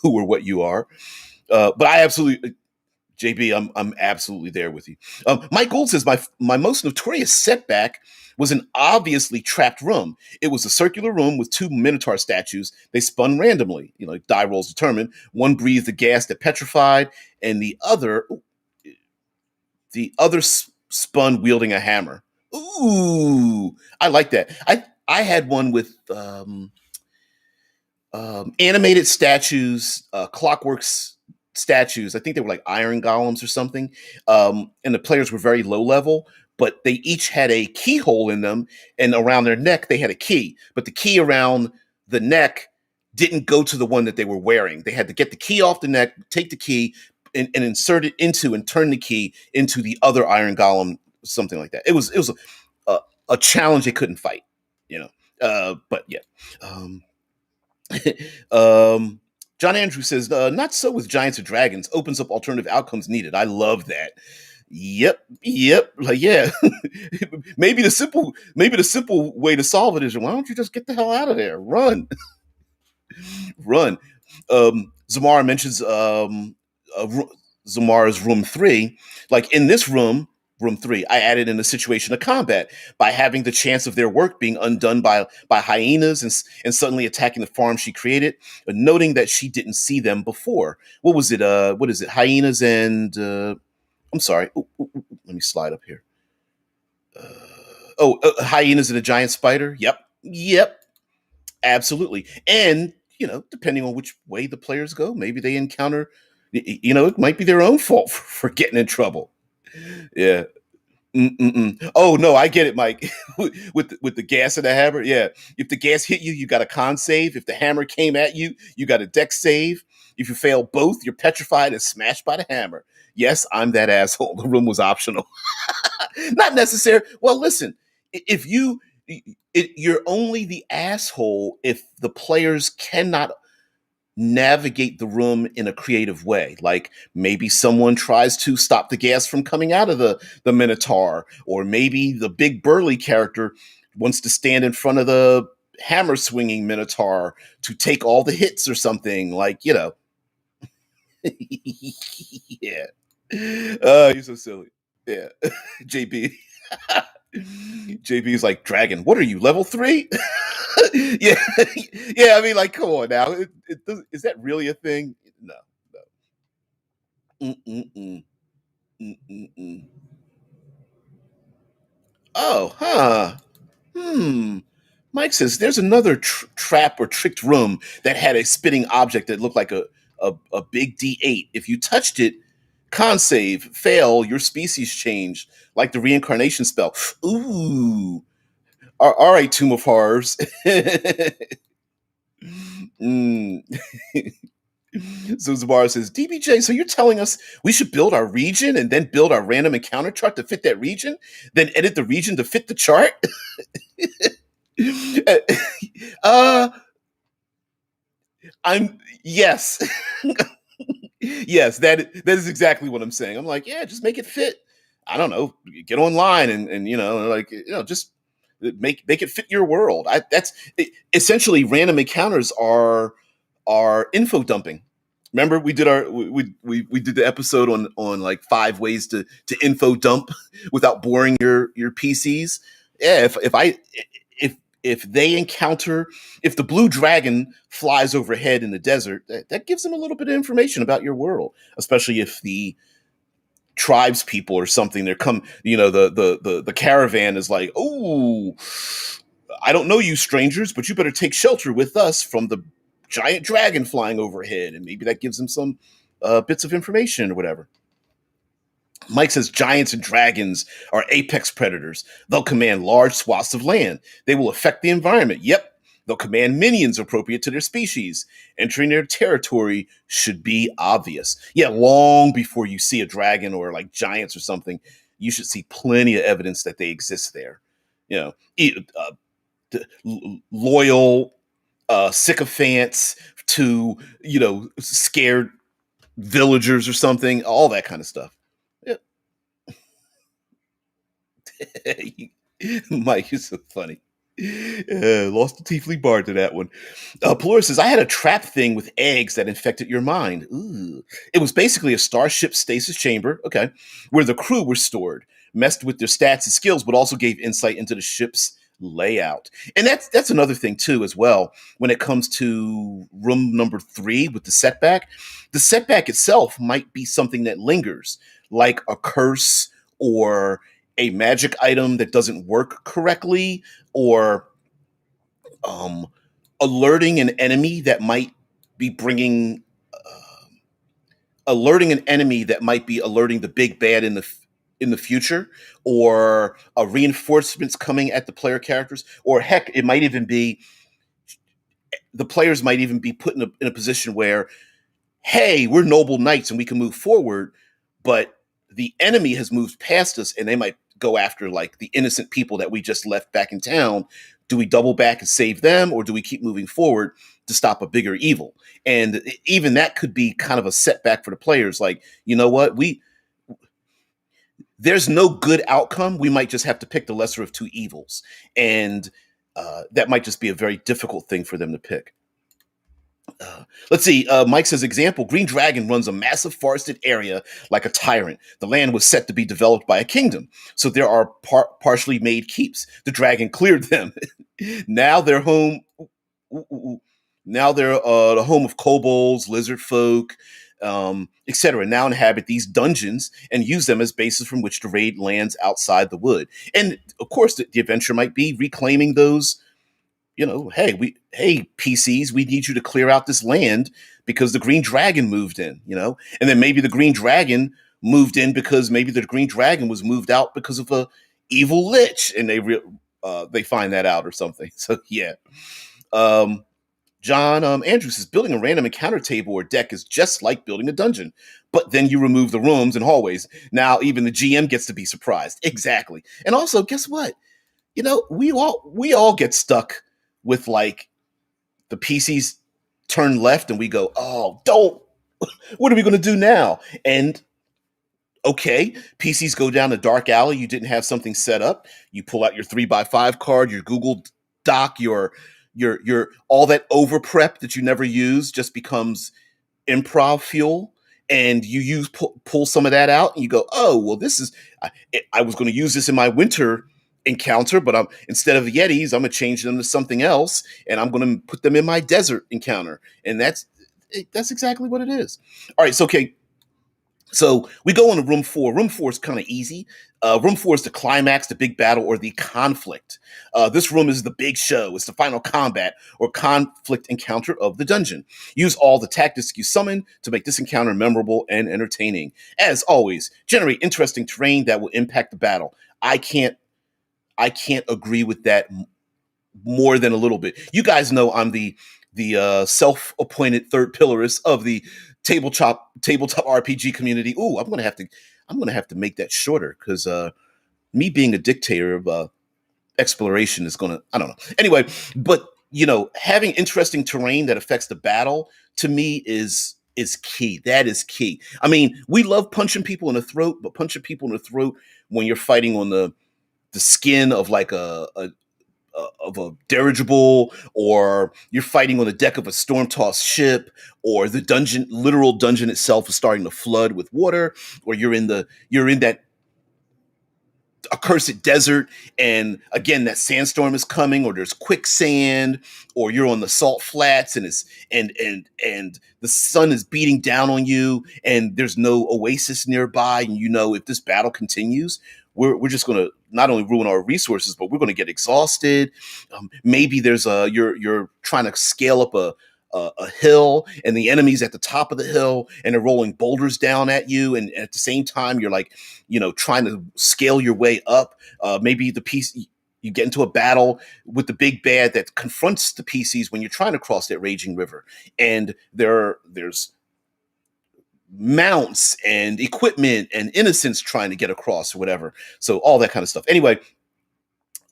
Speaker 1: or what you are. But I absolutely, JB, I'm absolutely there with you. Mike Gould says my most notorious setback was an obviously trapped room. It was a circular room with two Minotaur statues. They spun randomly. Die rolls determined. One breathed a gas that petrified, and the other spun wielding a hammer. Ooh, I like that. I had one with animated statues, clockworks statues. I think they were like iron golems or something. And the players were very low level, but they each had a keyhole in them, and around their neck they had a key. But the key around the neck didn't go to the one that they were wearing. They had to get the key off the neck, take the key, and insert it into and turn the key into the other iron golem, something like that. It was a challenge they couldn't fight, but yeah. um, John Andrew says, not so with Giants or Dragons. Opens up alternative outcomes needed. I love that. Yep. Like, yeah. maybe the simple way to solve it is, why don't you just get the hell out of there? Run. Run. Zamara mentions Zamara's room 3. Like, in this room, room 3. I added in a situation of combat by having the chance of their work being undone by hyenas and suddenly attacking the farm she created, noting that she didn't see them before. What was it? What is it? Hyenas and I'm sorry. Let me slide up here. Hyenas and a giant spider. Yep, absolutely. And depending on which way the players go, maybe they encounter. It might be their own fault for getting in trouble. Yeah. Mm-mm-mm. Oh no, I get it, Mike. with the gas and the hammer, yeah. If the gas hit you, you got a con save. If the hammer came at you, you got a dex save. If you fail both, you're petrified and smashed by the hammer. Yes, I'm that asshole. The room was optional, not necessary. Well, listen, if you're only the asshole if the players cannot navigate the room in a creative way. Like maybe someone tries to stop the gas from coming out of the Minotaur, or maybe the big burly character wants to stand in front of the hammer swinging Minotaur to take all the hits or something. Like, yeah. You're so silly. Yeah. JB. JB is like, Dragon, what are you, level 3? Yeah. Yeah, I mean, like, come on now. Is that really a thing? No, no. Mm-mm-mm. Mm-mm-mm. Oh, huh. Hmm. Mike says there's another trap or tricked room that had a spitting object that looked like a big D8. If you touched it, con save, fail, your species changed, like the reincarnation spell. Ooh. All right, Tomb of Horrors. Mm. So Zabar says, DBJ, so you're telling us we should build our region and then build our random encounter chart to fit that region, then edit the region to fit the chart? uh, I'm yes. Yes, that is exactly what I'm saying. I'm like, yeah, just make it fit. I don't know, get online and like just make it fit your world. That's essentially random encounters are info dumping. Remember we did we did the episode on like 5 ways to info dump without boring your PCs. Yeah, if they encounter, if the blue dragon flies overhead in the desert, that gives them a little bit of information about your world, especially if the tribes people or something, they're come, the caravan is like, oh, I don't know you strangers, but you better take shelter with us from the giant dragon flying overhead, and maybe that gives them some bits of information or whatever. Mike says giants and dragons are apex predators. They'll command large swaths of land. They will affect the environment. Yep. They'll command minions appropriate to their species. Entering their territory should be obvious. Yeah, long before you see a dragon or like giants or something, you should see plenty of evidence that they exist there. Loyal sycophants to, scared villagers or something, all that kind of stuff. Yeah. Mike is so funny. Lost the Tiefling Bard to that one. Pelor says, I had a trap thing with eggs that infected your mind. Ooh. It was basically a starship stasis chamber, okay, where the crew were stored, messed with their stats and skills, but also gave insight into the ship's layout. And that's another thing, too, as well, when it comes to room number 3 with the setback itself might be something that lingers, like a curse or a magic item that doesn't work correctly, or um, alerting an enemy that might be bringing alerting an enemy that might be alerting the big bad in the future, or reinforcements coming at the player characters, or heck, it might even be the players might even be put in a position where, hey, we're noble knights and we can move forward, but the enemy has moved past us and they might go after like the innocent people that we just left back in town. Do we double back and save them, or do we keep moving forward to stop a bigger evil? And even that could be kind of a setback for the players. Like, you know what? There's no good outcome. We might just have to pick the lesser of two evils. And that might just be a very difficult thing for them to pick. Let's see. Mike says, example, Green Dragon runs a massive forested area like a tyrant. The land was set to be developed by a kingdom. So there are partially made keeps. The dragon cleared them. Now they're home. Ooh, ooh, ooh. Now they're the home of kobolds, lizard folk, etc. Now inhabit these dungeons and use them as bases from which to raid lands outside the wood. And of course, the adventure might be reclaiming those, hey PCs, we need you to clear out this land because the Green Dragon moved in, and then maybe the Green Dragon moved in because maybe the Green Dragon was moved out because of a evil lich, and they find that out or something. So yeah, um, John Andrews says building a random encounter table or deck is just like building a dungeon, but then you remove the rooms and hallways. Now even the GM gets to be surprised. Exactly, and also guess what? We all get stuck with like the PCs turn left and we go, oh, don't. What are we going to do now? And okay, PCs go down a dark alley. You didn't have something set up. You pull out your 3x5 card, your Google Doc, your all that over prep that you never use just becomes improv fuel, and you pull some of that out and you go, oh well, this is I was going to use this in my winter encounter, but I'm instead of yetis, I'm going to change them to something else, and I'm going to put them in my desert encounter. And that's exactly what it is. All right, so okay, so we go into room four. Room four is kind of easy. Room four is the climax, the big battle, or the conflict. This room is the big show. It's the final combat or conflict encounter of the dungeon. Use all the tactics you summon to make this encounter memorable and entertaining. As always, generate interesting terrain that will impact the battle. I can't agree with that more than a little bit. You guys know I'm the self-appointed third pillarist of the tabletop RPG community. Ooh, I'm gonna have to make that shorter because me being a dictator of exploration is gonna, I don't know. Anyway, but having interesting terrain that affects the battle to me is key. That is key. I mean, we love punching people in the throat, but punching people in the throat when you're fighting on the skin of like of a dirigible, or you're fighting on the deck of a storm-tossed ship, or the literal dungeon itself is starting to flood with water, or you're in that accursed desert, and again that sandstorm is coming, or there's quicksand, or you're on the salt flats and it's and the sun is beating down on you and there's no oasis nearby, and if this battle continues, we're just going to not only ruin our resources, but we're going to get exhausted. Maybe there's you're trying to scale up a hill, and the enemy's at the top of the hill, and they're rolling boulders down at you, and at the same time you're like, trying to scale your way up. Maybe you get into a battle with the big bad that confronts the PCs when you're trying to cross that raging river, and there's mounts and equipment and innocents trying to get across or whatever. So all that kind of stuff. Anyway,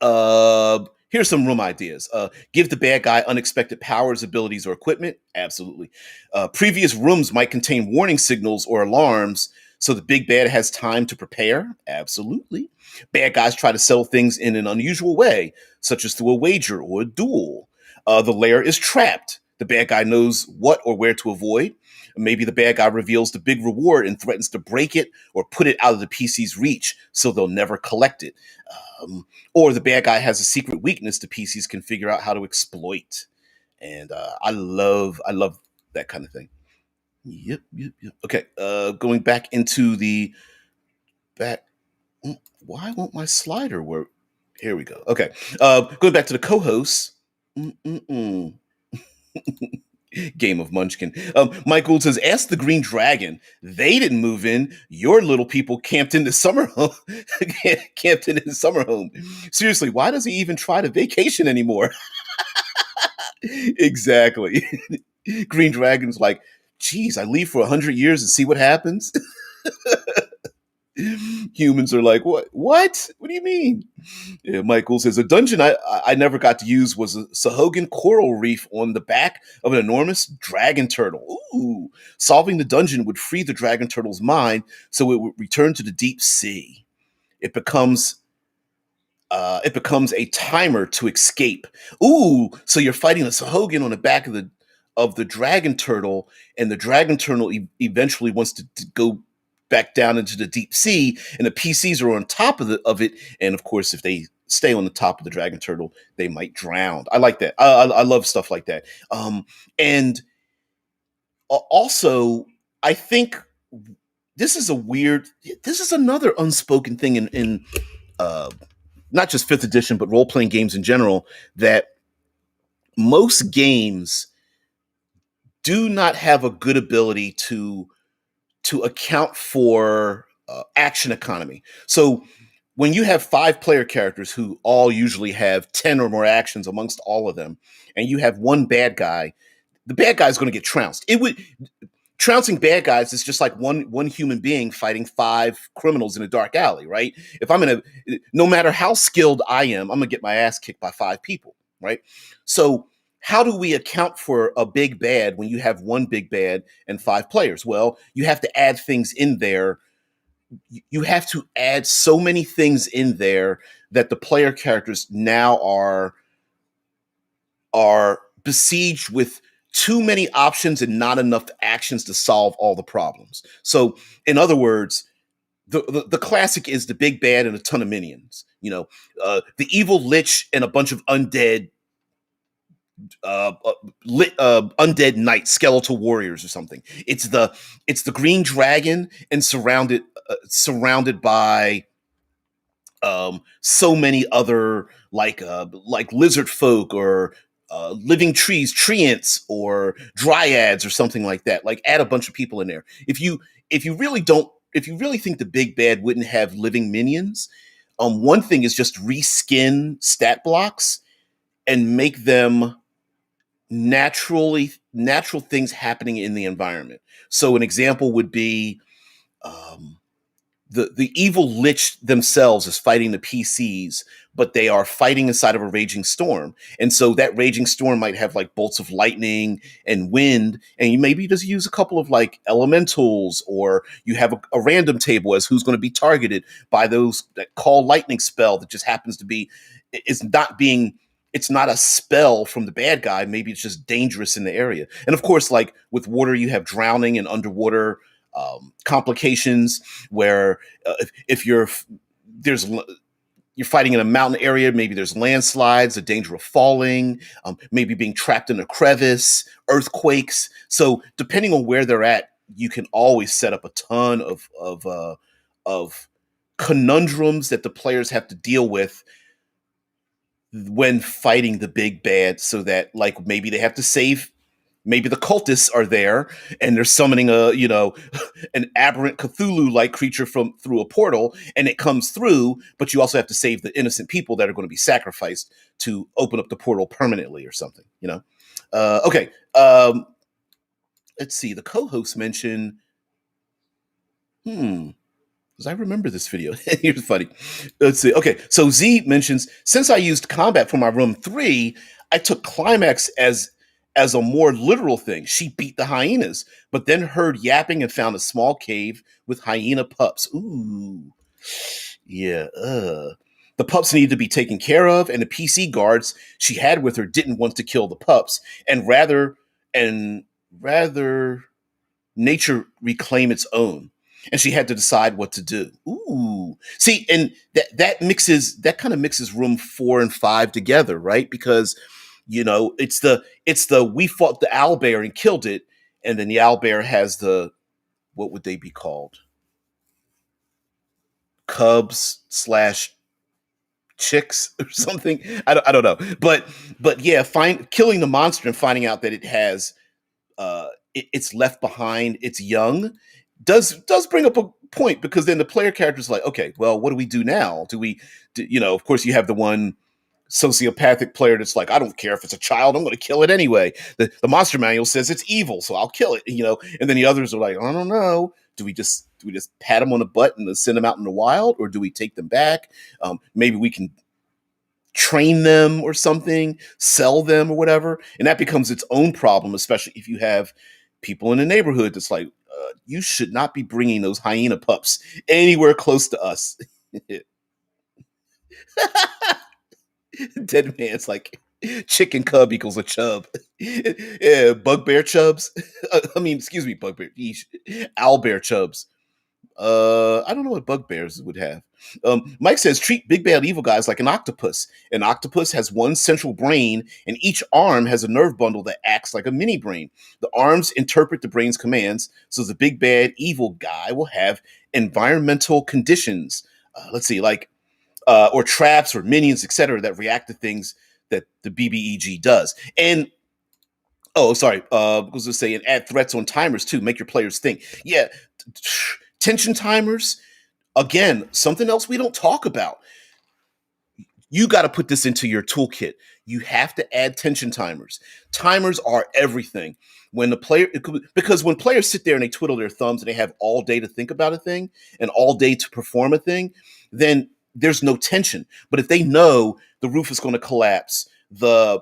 Speaker 1: here's some room ideas. Give the bad guy unexpected powers, abilities, or equipment. Absolutely. Previous rooms might contain warning signals or alarms, so the big bad has time to prepare. Absolutely. Bad guys try to sell things in an unusual way, such as through a wager or a duel. The lair is trapped. The bad guy knows what or where to avoid. Maybe the bad guy reveals the big reward and threatens to break it or put it out of the PC's reach so they'll never collect it. Or the bad guy has a secret weakness the PCs can figure out how to exploit. And I love that kind of thing. Yep. Okay, going back into the back. Why won't my slider work? Here we go. Okay, going back to the co-hosts. Mm-mm-mm. Game of Munchkin. Mike Gould says, ask the Green Dragon. They didn't move in. Your little people camped in the summer home. Camped in his summer home. Seriously, why does he even try to vacation anymore? Exactly. Green Dragon's like, geez, I leave for 100 years and see what happens. Humans are like, what? What do you mean? Yeah, Michael says a dungeon I never got to use was a Sahogan coral reef on the back of an enormous dragon turtle. Ooh, solving the dungeon would free the dragon turtle's mind, so it would return to the deep sea. It becomes a timer to escape. Ooh, so you're fighting a Sahogan on the back of of the dragon turtle, and the dragon turtle eventually wants to go back down into the deep sea, and the PCs are on top of it, and of course, if they stay on the top of the dragon turtle, they might drown. I like that. I love stuff like that. And also, I think this is a weird. This is another unspoken thing in uh, not just fifth edition, but role playing games in general. That most games do not have a good ability to account for action economy. So when you have 5 player characters who all usually have 10 or more actions amongst all of them, and you have one bad guy, the bad guy is going to get trounced. It would trouncing bad guys is just like one human being fighting 5 criminals in a dark alley, right? If I'm in a, no matter how skilled I am, I'm gonna get my ass kicked by 5 people, right? So how do we account for a big bad when you have one big bad and 5 players? Well, you have to add things in there. You have to add so many things in there that the player characters now are besieged with too many options and not enough actions to solve all the problems. So, in other words, the classic is the big bad and a ton of minions. The evil lich and a bunch of uh, uh, undead knights, skeletal warriors, or something. It's the green dragon and surrounded by so many other like lizard folk or living trees, treants or dryads or something like that. Like add a bunch of people in there. If you really think the big bad wouldn't have living minions, one thing is just reskin stat blocks and make them natural things happening in the environment. So an example would be um, the evil lich themselves is fighting the PCs, but they are fighting inside of a raging storm. And so that raging storm might have like bolts of lightning and wind, and you maybe just use a couple of like elementals, or you have a random table as who's going to be targeted by those that call lightning spell that just happens to be is not being it's not a spell from the bad guy. Maybe it's just dangerous in the area. And of course, like with water, you have drowning and underwater complications where if there's you're fighting in a mountain area, maybe there's landslides, the danger of falling, maybe being trapped in a crevice, earthquakes. So depending on where they're at, you can always set up a ton of conundrums that the players have to deal with when fighting the big bad, so that like maybe they have to save, maybe the cultists are there and they're summoning an aberrant Cthulhu like creature from through a portal, and it comes through, but you also have to save the innocent people that are going to be sacrificed to open up the portal permanently or something. Okay. Let's see, the co-host mentioned because I remember this video. Here's funny. Let's see. Okay, so Z mentions, since I used combat for my room 3, I took Climax as a more literal thing. She beat the hyenas, but then heard yapping and found a small cave with hyena pups. Ooh, yeah. The pups needed to be taken care of, and the PC guards she had with her didn't want to kill the pups, and rather nature reclaim its own, and she had to decide what to do. Ooh, see, and that kind of mixes room 4 and 5 together, right? Because it's the we fought the owlbear and killed it, and then the owlbear has the, what would they be called, cubs slash chicks or something. I don't know, but yeah, killing the monster and finding out that it has it's left behind its young does bring up a point, because then the player character is like, okay, well, what do we do now? Of course you have the one sociopathic player that's like, I don't care if it's a child, I'm going to kill it anyway. The monster manual says it's evil, so I'll kill it. And then the others are like, I don't know. Do we just pat them on the butt and send them out in the wild, or do we take them back? Maybe we can train them or something, sell them or whatever, and that becomes its own problem, especially if you have people in the neighborhood that's like, you should not be bringing those hyena pups anywhere close to us. Dead man's like, Chicken cub equals a chub. Yeah, bugbear chubs. I mean, excuse me, bugbear. Yeesh. Owlbear chubs. I don't know what bugbears would have. Mike says treat big bad evil guys like an octopus. An octopus has one central brain, and each arm has a nerve bundle that acts like a mini brain. The arms interpret the brain's commands, so the big bad evil guy will have environmental conditions. Let's see, like or traps or minions, etc., that react to things that the BBEG does. And oh, sorry, I was going to say, and add threats on timers too. Make your players think. Yeah, tension timers. Again, something else we don't talk about. You got to put this into your toolkit. You have to add tension timers. Timers are everything. When the player, because when players sit there and they twiddle their thumbs and they have all day to think about a thing and all day to perform a thing, then there's no tension. But if they know the roof is going to collapse, a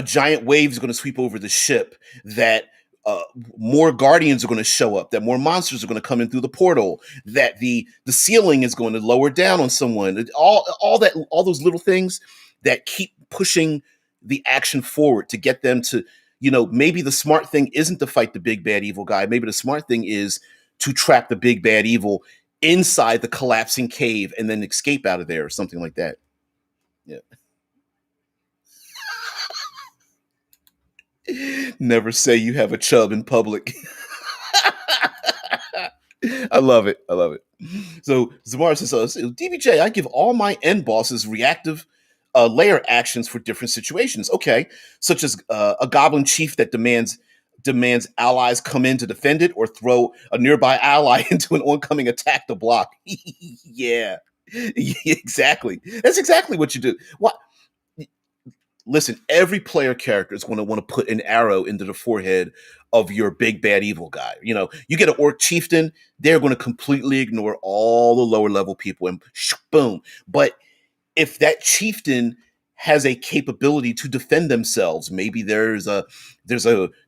Speaker 1: giant wave is going to sweep over the ship, that uh, more guardians are going to show up, that more monsters are going to come in through the portal, that the ceiling is going to lower down on someone, all those little things that keep pushing the action forward to get them to, maybe the smart thing isn't to fight the big bad evil guy. Maybe the smart thing is to trap the big bad evil inside the collapsing cave and then escape out of there or something like that. Yeah. Never say you have a chub in public. I love it. I love it. So Zamar says, DBJ, I give all my end bosses reactive layer actions for different situations. Okay, such as a goblin chief that demands allies come in to defend it, or throw a nearby ally into an oncoming attack to block. Yeah, exactly. That's exactly what you do. What? Listen, every player character is going to want to put an arrow into the forehead of your big bad evil guy. You get an orc chieftain, they're going to completely ignore all the lower level people and boom. But if that chieftain has a capability to defend themselves, maybe there's a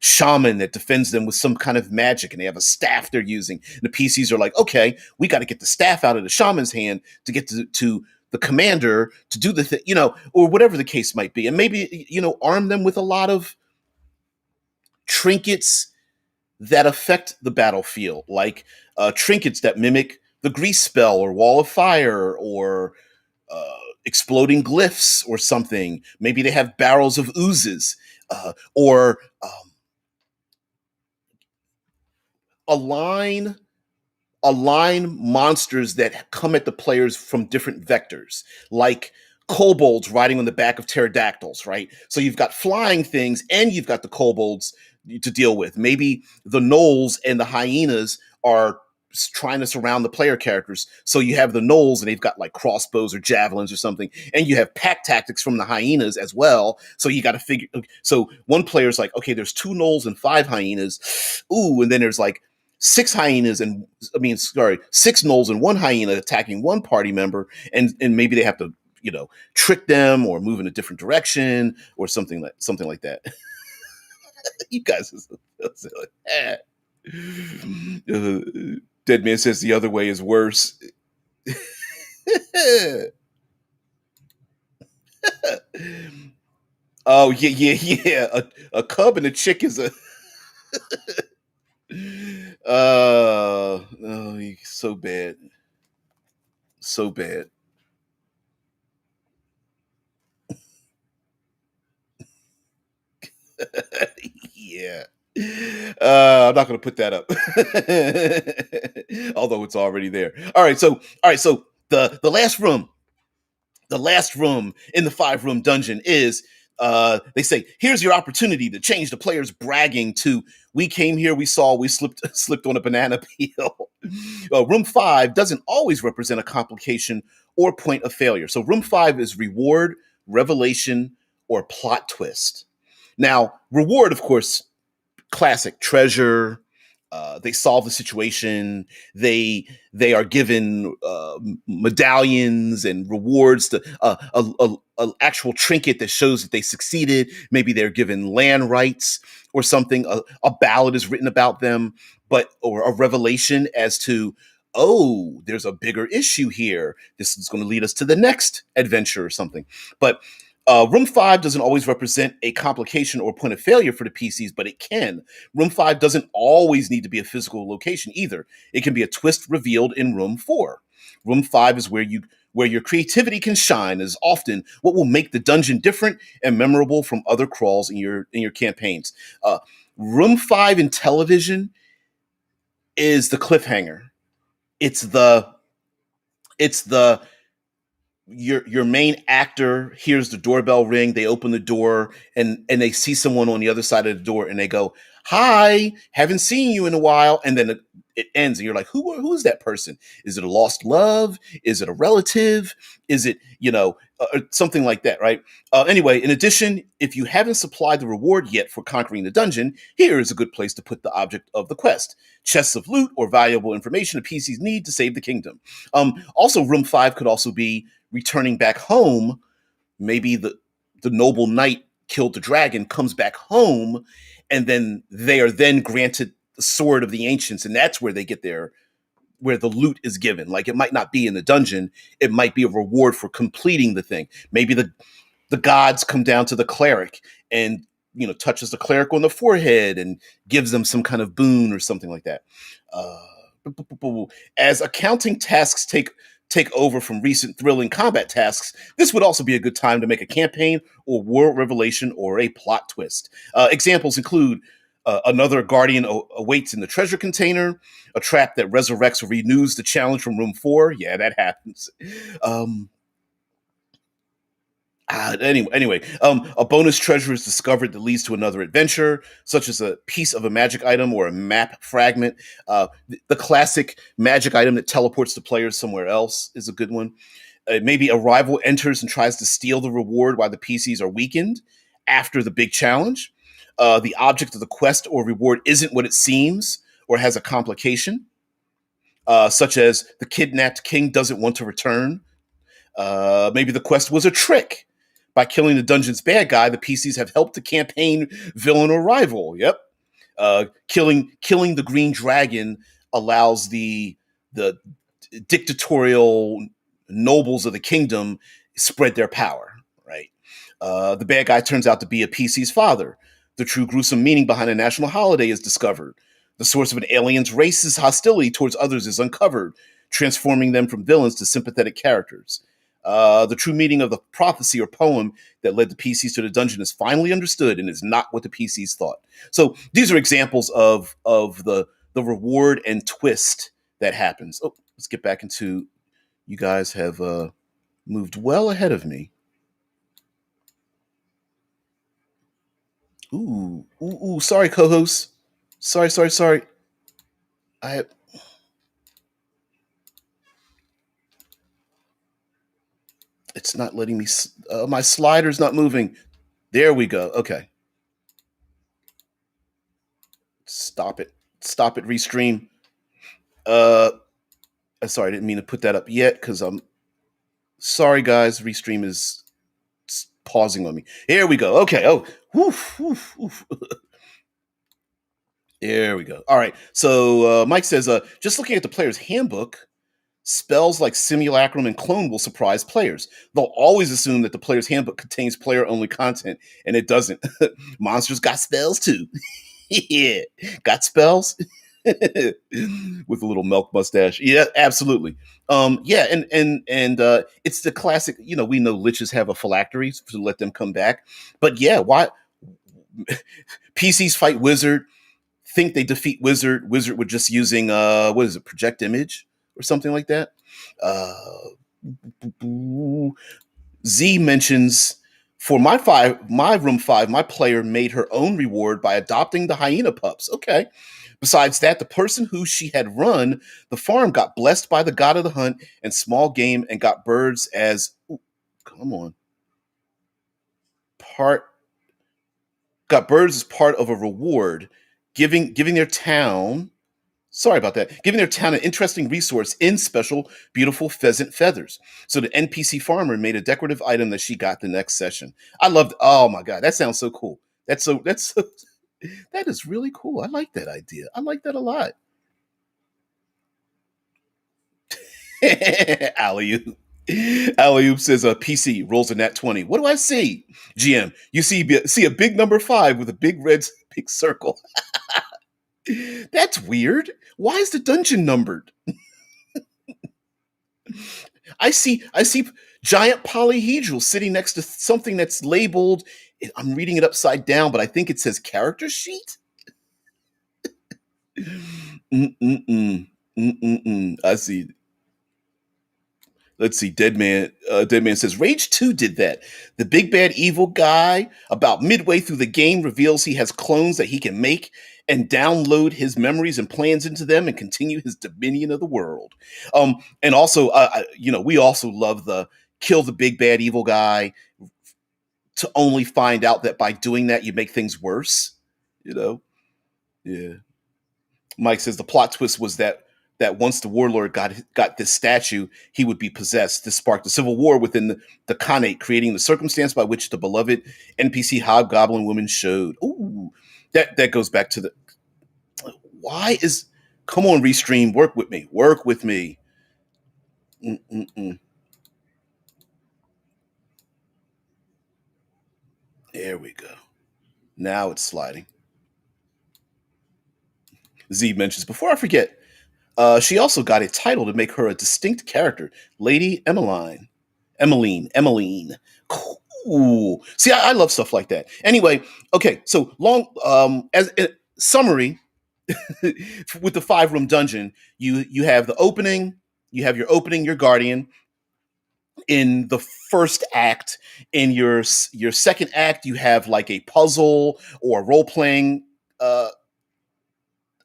Speaker 1: shaman that defends them with some kind of magic, and they have a staff they're using. And the PCs are like, okay, we got to get the staff out of the shaman's hand to get to the commander to do the thing, or whatever the case might be. And maybe, arm them with a lot of trinkets that affect the battlefield, like trinkets that mimic the grease spell or wall of fire or exploding glyphs or something. Maybe they have barrels of oozes, or align monsters that come at the players from different vectors, like kobolds riding on the back of pterodactyls, right? So you've got flying things and you've got the kobolds to deal with. Maybe the gnolls and the hyenas are trying to surround the player characters. So you have the gnolls and they've got like crossbows or javelins or something. And you have pack tactics from the hyenas as well. So you got to figure. So one player's like, okay, there's 2 gnolls and 5 hyenas. Ooh, and then there's like 6 hyenas and six gnolls and 1 hyena attacking one party member, and maybe they have to trick them or move in a different direction or something like that. You guys are so Dead Man says the other way is worse. Oh yeah. A cub and a chick is a oh, so bad. So bad. Yeah. I'm not going to put that up, although it's already there. All right, so the last room in the 5-room dungeon is, they say, here's your opportunity to change the player's bragging to, we came here, we saw, we slipped on a banana peel. Room 5 doesn't always represent a complication or point of failure. So room 5 is reward, revelation, or plot twist. Now, reward, of course, classic treasure. They solve the situation. They are given medallions and rewards to a actual trinket that shows that they succeeded. Maybe they're given land rights or something. A ballad is written about them, or a revelation as to, oh, there's a bigger issue here. This is going to lead us to the next adventure or something. But Room 5 doesn't always represent a complication or point of failure for the PCs, but it can. Room 5 doesn't always need to be a physical location either. It can be a twist revealed in Room 4. Room 5 is where your creativity can shine, is often what will make the dungeon different and memorable from other crawls in your campaigns. Room 5 in television is the cliffhanger. It's the your main actor hears the doorbell ring, they open the door, and they see someone on the other side of the door, and they go, "Hi, haven't seen you in a while," and then it ends, and you're like, who is that person? Is it a lost love? Is it a relative? Is it, something like that, right? Anyway, in addition, if you haven't supplied the reward yet for conquering the dungeon, here is a good place to put the object of the quest: chests of loot or valuable information the PCs need to save the kingdom. Also, room 5 could also be returning back home. Maybe the noble knight killed the dragon, comes back home, and then they are then granted the sword of the ancients, and that's where they get their where the loot is given. Like, it might not be in the dungeon, it might be a reward for completing the thing. Maybe the gods come down to the cleric and, touches the cleric on the forehead and gives them some kind of boon or something like that. As accounting tasks take over from recent thrilling combat tasks, this would also be a good time to make a campaign or world revelation or a plot twist. Examples include another guardian awaits in the treasure container, a trap that resurrects or renews the challenge from room 4. Yeah, that happens. Um, a bonus treasure is discovered that leads to another adventure, such as a piece of a magic item or a map fragment. The classic magic item that teleports the players somewhere else is a good one. Maybe a rival enters and tries to steal the reward while the PCs are weakened after the big challenge. The object of the quest or reward isn't what it seems or has a complication, such as the kidnapped king doesn't want to return. Maybe the quest was a trick. By killing the dungeon's bad guy, the PCs have helped the campaign villain or rival. Yep. Killing the green dragon allows the dictatorial nobles of the kingdom spread their power. Right. The bad guy turns out to be a PC's father. The true gruesome meaning behind a national holiday is discovered. The source of an alien's racist hostility towards others is uncovered, transforming them from villains to sympathetic characters. The true meaning of the prophecy or poem that led the PCs to the dungeon is finally understood and is not what the PCs thought. So these are examples of the reward and twist that happens. Oh, let's get back into. You guys have moved well ahead of me. Ooh. Sorry, co-host. Sorry. I It's not letting me. My slider's not moving. There we go. Okay. Stop it. Stop it. Restream. Uh, Sorry, I didn't mean to put that up yet because I'm sorry, guys. Restream is pausing on me. Here we go. Okay. Oh, woof. There we go. All right. So Mike says, just looking at the player's handbook, spells like simulacrum and clone will surprise players. They'll always assume that the player's handbook contains player-only content, and it doesn't. Monsters got spells too. Yeah, got spells. With a little milk mustache. Yeah, absolutely. Yeah, and it's the classic. We know liches have a phylactery to let them come back. But yeah, why PCs fight wizard? Think they defeat wizard? Wizard would just using what is it, project image or something like that. Uh, Z mentions for my room 5, my player made her own reward by adopting the hyena pups. Okay. Besides that, the person who she had run the farm got blessed by the god of the hunt and small game and got birds as come on. Part Got birds as part of a reward, giving their town. Sorry about that. Giving their town an interesting resource in special, beautiful pheasant feathers. So the NPC farmer made a decorative item that she got the next session. I loved. Oh my god, that sounds so cool. That is really cool. I like that idea. I like that a lot. Alley. Alley says, PC rolls a nat 20. What do I see? GM, you see a big number 5 with a big red big circle. That's weird. Why is the dungeon numbered? I see giant polyhedral sitting next to something that's labeled. I'm reading it upside down, but I think it says character sheet. Mm-mm-mm. Mm-mm-mm. I see. Let's see. Dead Man says Rage 2 did that. The big bad evil guy, about midway through the game, reveals he has clones that he can make and download his memories and plans into them and continue his dominion of the world. And also, we also love the kill the big bad evil guy to only find out that by doing that you make things worse. You know, yeah. Mike says the plot twist was that once the warlord got this statue, he would be possessed. This sparked a civil war within the Khanate, creating the circumstance by which the beloved NPC hobgoblin woman showed. Ooh, that goes back to the why is come on restream, work with me. Mm-mm-mm. There we go. Now it's sliding. Z mentions before I forget. She also got a title to make her a distinct character, Lady Emmeline. Emmeline. Cool. See, I love stuff like that. Anyway, okay, so long as a summary with the 5-room dungeon, you have the opening, you have your opening, your guardian in the first act. In your second act, you have like a puzzle or uh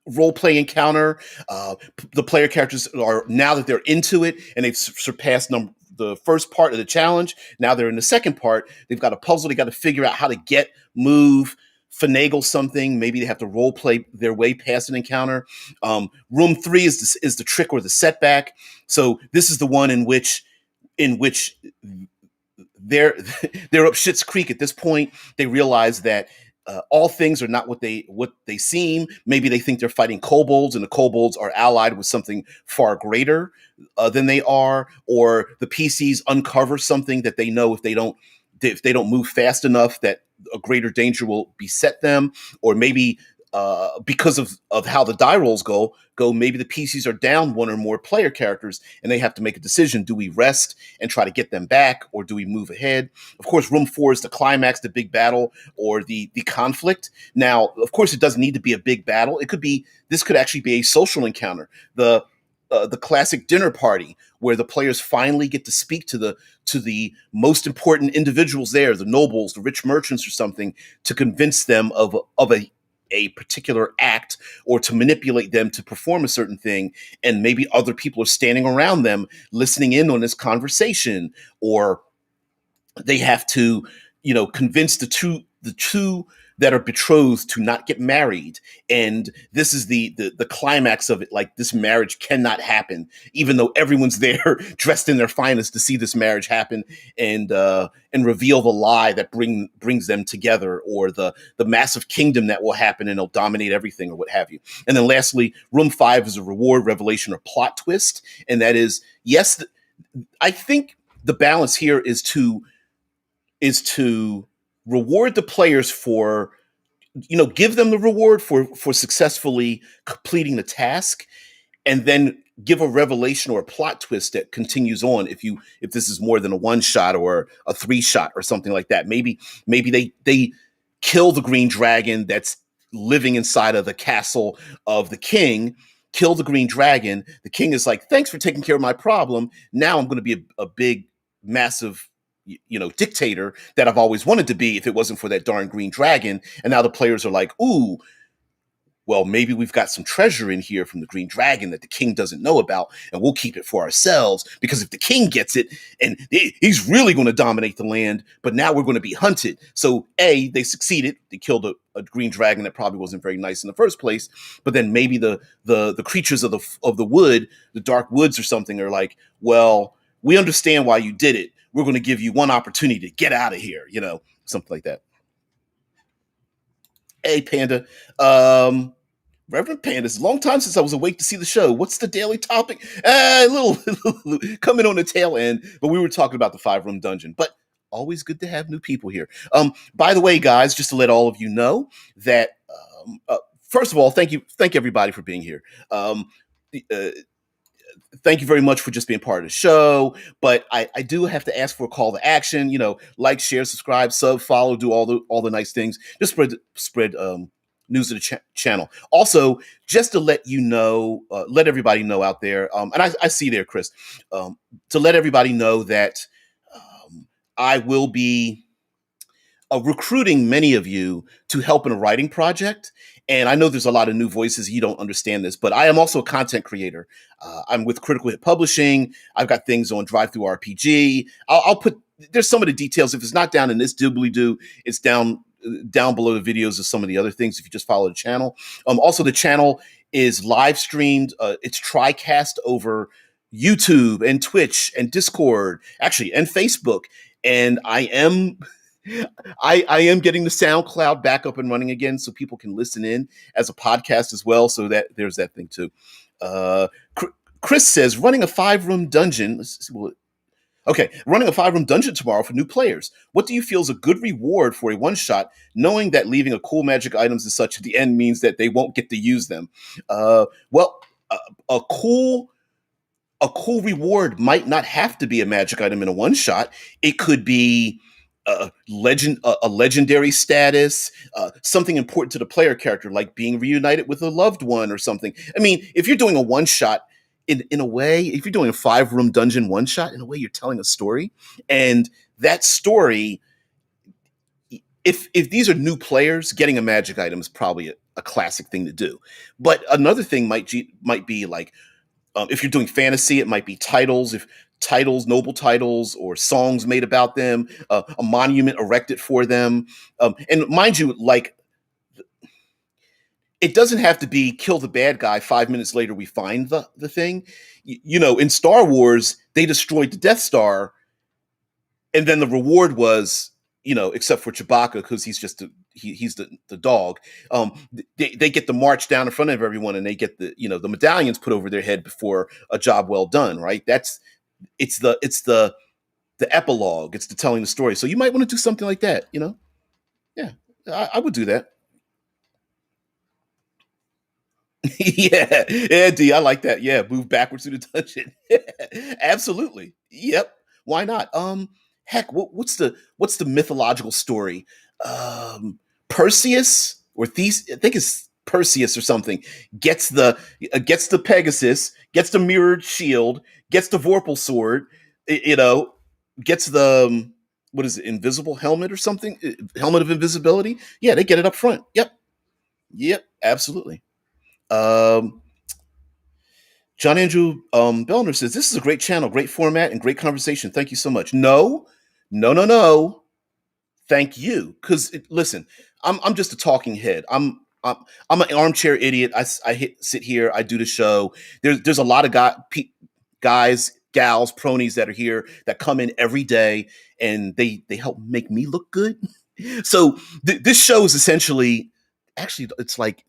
Speaker 1: role play encounter. The player characters are now that they're into it and they've surpassed the first part of the challenge. Now they're in the second part. They've got a puzzle. They got to figure out how to move, finagle something. Maybe they have to role play their way past an encounter. Room 3 is the trick or the setback. So this is the one in which they're they're up Shit's Creek at this point. They realize that all things are not what they seem. Maybe they think they're fighting kobolds, and the kobolds are allied with something far greater than they are. Or the PCs uncover something that they know if they don't move fast enough, that a greater danger will beset them. Or maybe because of how the die rolls go, maybe the PCs are down one or more player characters, and they have to make a decision: do we rest and try to get them back, or do we move ahead? Of course, room 4 is the climax, the big battle, or the conflict. Now, of course, it doesn't need to be a big battle. This could actually be a social encounter. The classic dinner party where the players finally get to speak to the most important individuals there, the nobles, the rich merchants, or something, to convince them of a particular act, or to manipulate them to perform a certain thing. And maybe other people are standing around them listening in on this conversation, or they have to convince the two that are betrothed to not get married. And this is the climax of it. Like, this marriage cannot happen, even though everyone's there dressed in their finest to see this marriage happen, and reveal the lie that brings them together, or the massive kingdom that will happen, and it'll dominate everything, or what have you. And then lastly, room 5 is a reward, revelation, or plot twist. And that is, yes, I think the balance here is to reward the players for, give them the reward for successfully completing the task, and then give a revelation or a plot twist that continues on if this is more than a one shot or a 3 shot or something like that. Maybe they kill the green dragon that's living inside of the castle of the king. Kill the green dragon. The king is like, thanks for taking care of my problem. Now I'm going to be a big, massive, dictator that I've always wanted to be, if it wasn't for that darn green dragon. And now the players are like, ooh, well, maybe we've got some treasure in here from the green dragon that the king doesn't know about, and we'll keep it for ourselves, because if the king gets it, and he's really going to dominate the land, but now we're going to be hunted. So they succeeded. They killed a green dragon that probably wasn't very nice in the first place. But then maybe the creatures of the wood, the dark woods or something, are like, well, we understand why you did it. We're going to give you one opportunity to get out of here, something like that. Hey, Panda. Reverend Pandas, long time since I was awake to see the show. What's the daily topic? A little coming on the tail end, but we were talking about the 5 room dungeon. But always good to have new people here. By the way, guys, just to let all of you know that first of all, thank everybody for being here. Uh, Thank you very much for just being part of the show. But I do have to ask for a call to action. Like, share, subscribe, sub, follow, do all the nice things. Just spread news of the channel. Also, just to let you know, let everybody know out there, and I see there, Chris, to let everybody know that I will be recruiting many of you to help in a writing project. And I know there's a lot of new voices. You don't understand this, but I am also a content creator. I'm with Critical Hit Publishing. I've got things on Drive Through RPG. I'll put there's some of the details. If it's not down in this doobly doo, it's down below the videos of some of the other things. If you just follow the channel. Also, the channel is live streamed. It's TriCast over YouTube and Twitch and Discord, actually, and Facebook. And I am getting the SoundCloud back up and running again, so people can listen in as a podcast as well. So that there's that thing too. Chris says running a 5 room dungeon. Let's see, okay, running a 5 room dungeon tomorrow for new players. What do you feel is a good reward for a one shot, knowing that leaving a cool magic items and such at the end means that they won't get to use them? Well, a cool reward might not have to be a magic item in a one shot. It could be a legendary status, something important to the player character, like being reunited with a loved one or something. I mean, if you're doing a one shot, in a way, if you're doing a 5 room dungeon one shot, in a way, you're telling a story, and that story. If these are new players, getting a magic item is probably a classic thing to do. But another thing might be like, if you're doing fantasy, it might be titles. If titles, noble titles, or songs made about them, a monument erected for them. And mind you, like, it doesn't have to be kill the bad guy. 5 minutes later, we find the thing. In Star Wars, they destroyed the Death Star, and then the reward was, except for Chewbacca, because he's just he's the dog. They get to march down in front of everyone, and they get the medallions put over their head before a job well done. Right? It's the epilogue. It's the telling the story. So you might want to do something like that. Yeah, I would do that. Yeah, D, I like that. Yeah, move backwards through the dungeon. Absolutely. Yep. Why not? Heck, what's the mythological story? Perseus or Theseus, I think it's Perseus or something, gets the Pegasus, gets the mirrored shield, gets the Vorpal sword, you know, gets the what is it, invisible helmet or something? Helmet of invisibility? Yeah, they get it up front. Yep. Yep, absolutely. Um, John Andrew Bellner says, this is a great channel, great format, and great conversation. Thank you so much. No, no, no, no. Thank you. Because listen, I'm just a talking head. I'm an armchair idiot. Sit here, I do the show. There's a lot of guys, gals, pronies that are here that come in every day, and they help make me look good. So this show is essentially, actually, it's like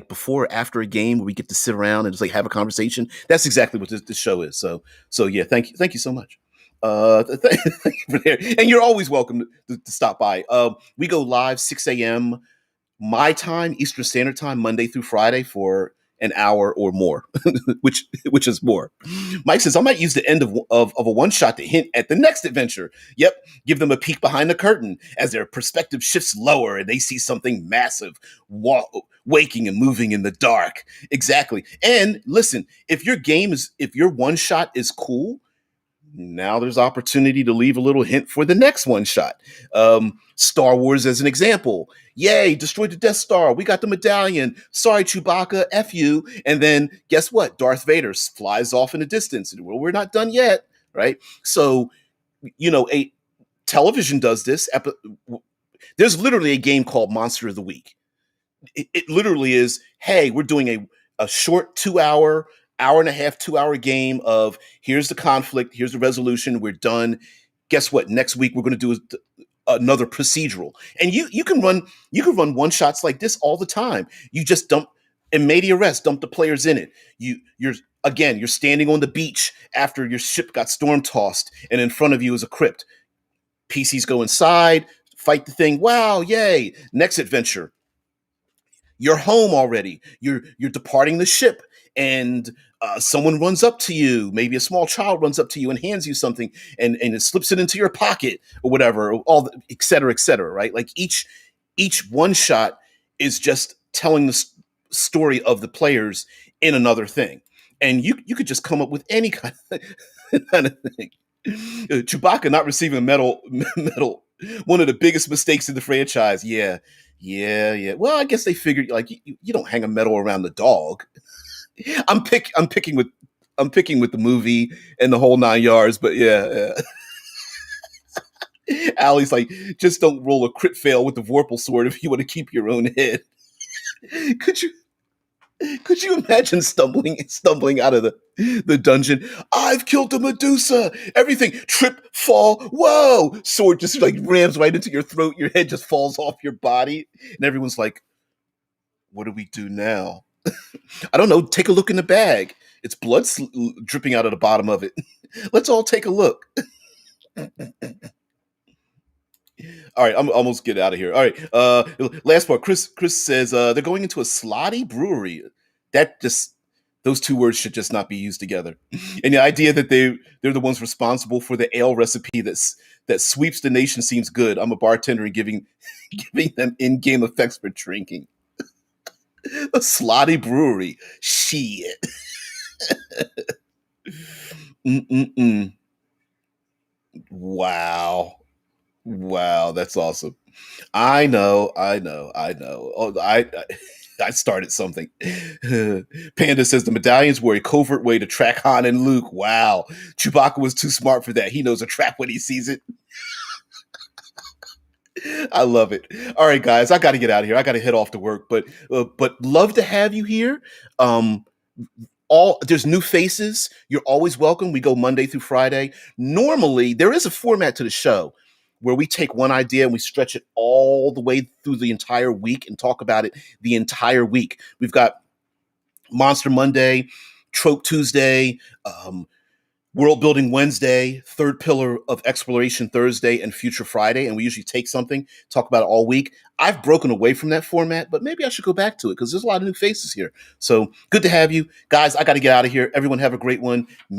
Speaker 1: before or after a game where we get to sit around and just like have a conversation. That's exactly what this show is. So yeah, thank you so much. Thank you for there, and you're always welcome to stop by. We go live 6 a.m. my time, Eastern Standard Time, Monday through Friday for an hour or more, which is more. Mike says I might use the end of a one shot to hint at the next adventure. Yep, give them a peek behind the curtain as their perspective shifts lower and they see something massive waking and moving in the dark. Exactly. And listen, if your one shot is cool, now there's opportunity to leave a little hint for the next one shot. Star Wars as an example. Yay, destroyed the Death Star. We got the medallion. Sorry, Chewbacca, F you. And then guess what? Darth Vader flies off in the distance. Well, we're not done yet, right? So, a television does this. There's literally a game called Monster of the Week. It literally is, hey, we're doing a short 2 hour, hour and a half, 2 hour game of here's the conflict, here's the resolution, we're done. Guess what? Next week we're going to do another procedural. And you can run one shots like this all the time. You just dump. Immediate arrest, dump the players in it. You're standing on the beach after your ship got storm tossed, and in front of you is a crypt. PCs go inside, fight the thing. Wow, yay! Next adventure, you're home already. You're departing the ship, and someone runs up to you. Maybe a small child runs up to you and hands you something, and it slips it into your pocket or whatever. Et cetera, et cetera. Right? Like each one shot is just telling the story of the players in another thing, and you could just come up with any kind of thing. Chewbacca not receiving a medal, one of the biggest mistakes in the franchise. Yeah, yeah. Well, I guess they figured like you don't hang a medal around the dog. I'm picking with the movie and the whole 9 yards, but yeah. Allie's like, just don't roll a crit fail with the Vorpal sword if you want to keep your own head. Could you Could you imagine stumbling out of the dungeon? I've killed the Medusa. Everything trip, fall, whoa! Sword just like rams right into your throat. Your head just falls off your body, and everyone's like, "What do we do now?" I don't know. Take a look in the bag. It's blood dripping out of the bottom of it. Let's all take a look. All right, I'm almost get out of here. All right, last part. Chris says they're going into a slotty brewery. That just those two words should just not be used together. And the idea that they're the ones responsible for the ale recipe that sweeps the nation seems good. I'm a bartender and giving giving them in-game effects for drinking. A slotty brewery. Shit. Mm-mm-mm. Wow. Wow, that's awesome. I know. Oh, I started something. Panda says the medallions were a covert way to track Han and Luke. Wow, Chewbacca was too smart for that. He knows a trap when he sees it. I love it. All right, guys, I got to get out of here. I got to head off to work, but love to have you here. Um, all there's new faces. You're always welcome. We go Monday through Friday. Normally, there is a format to the show where we take one idea and we stretch it all the way through the entire week and talk about it the entire week. We've got Monster Monday, Trope Tuesday, World Building Wednesday, Third Pillar of Exploration Thursday, and Future Friday. And we usually take something, talk about it all week. I've broken away from that format, but maybe I should go back to it because there's a lot of new faces here. So good to have you. Guys, I got to get out of here. Everyone have a great one.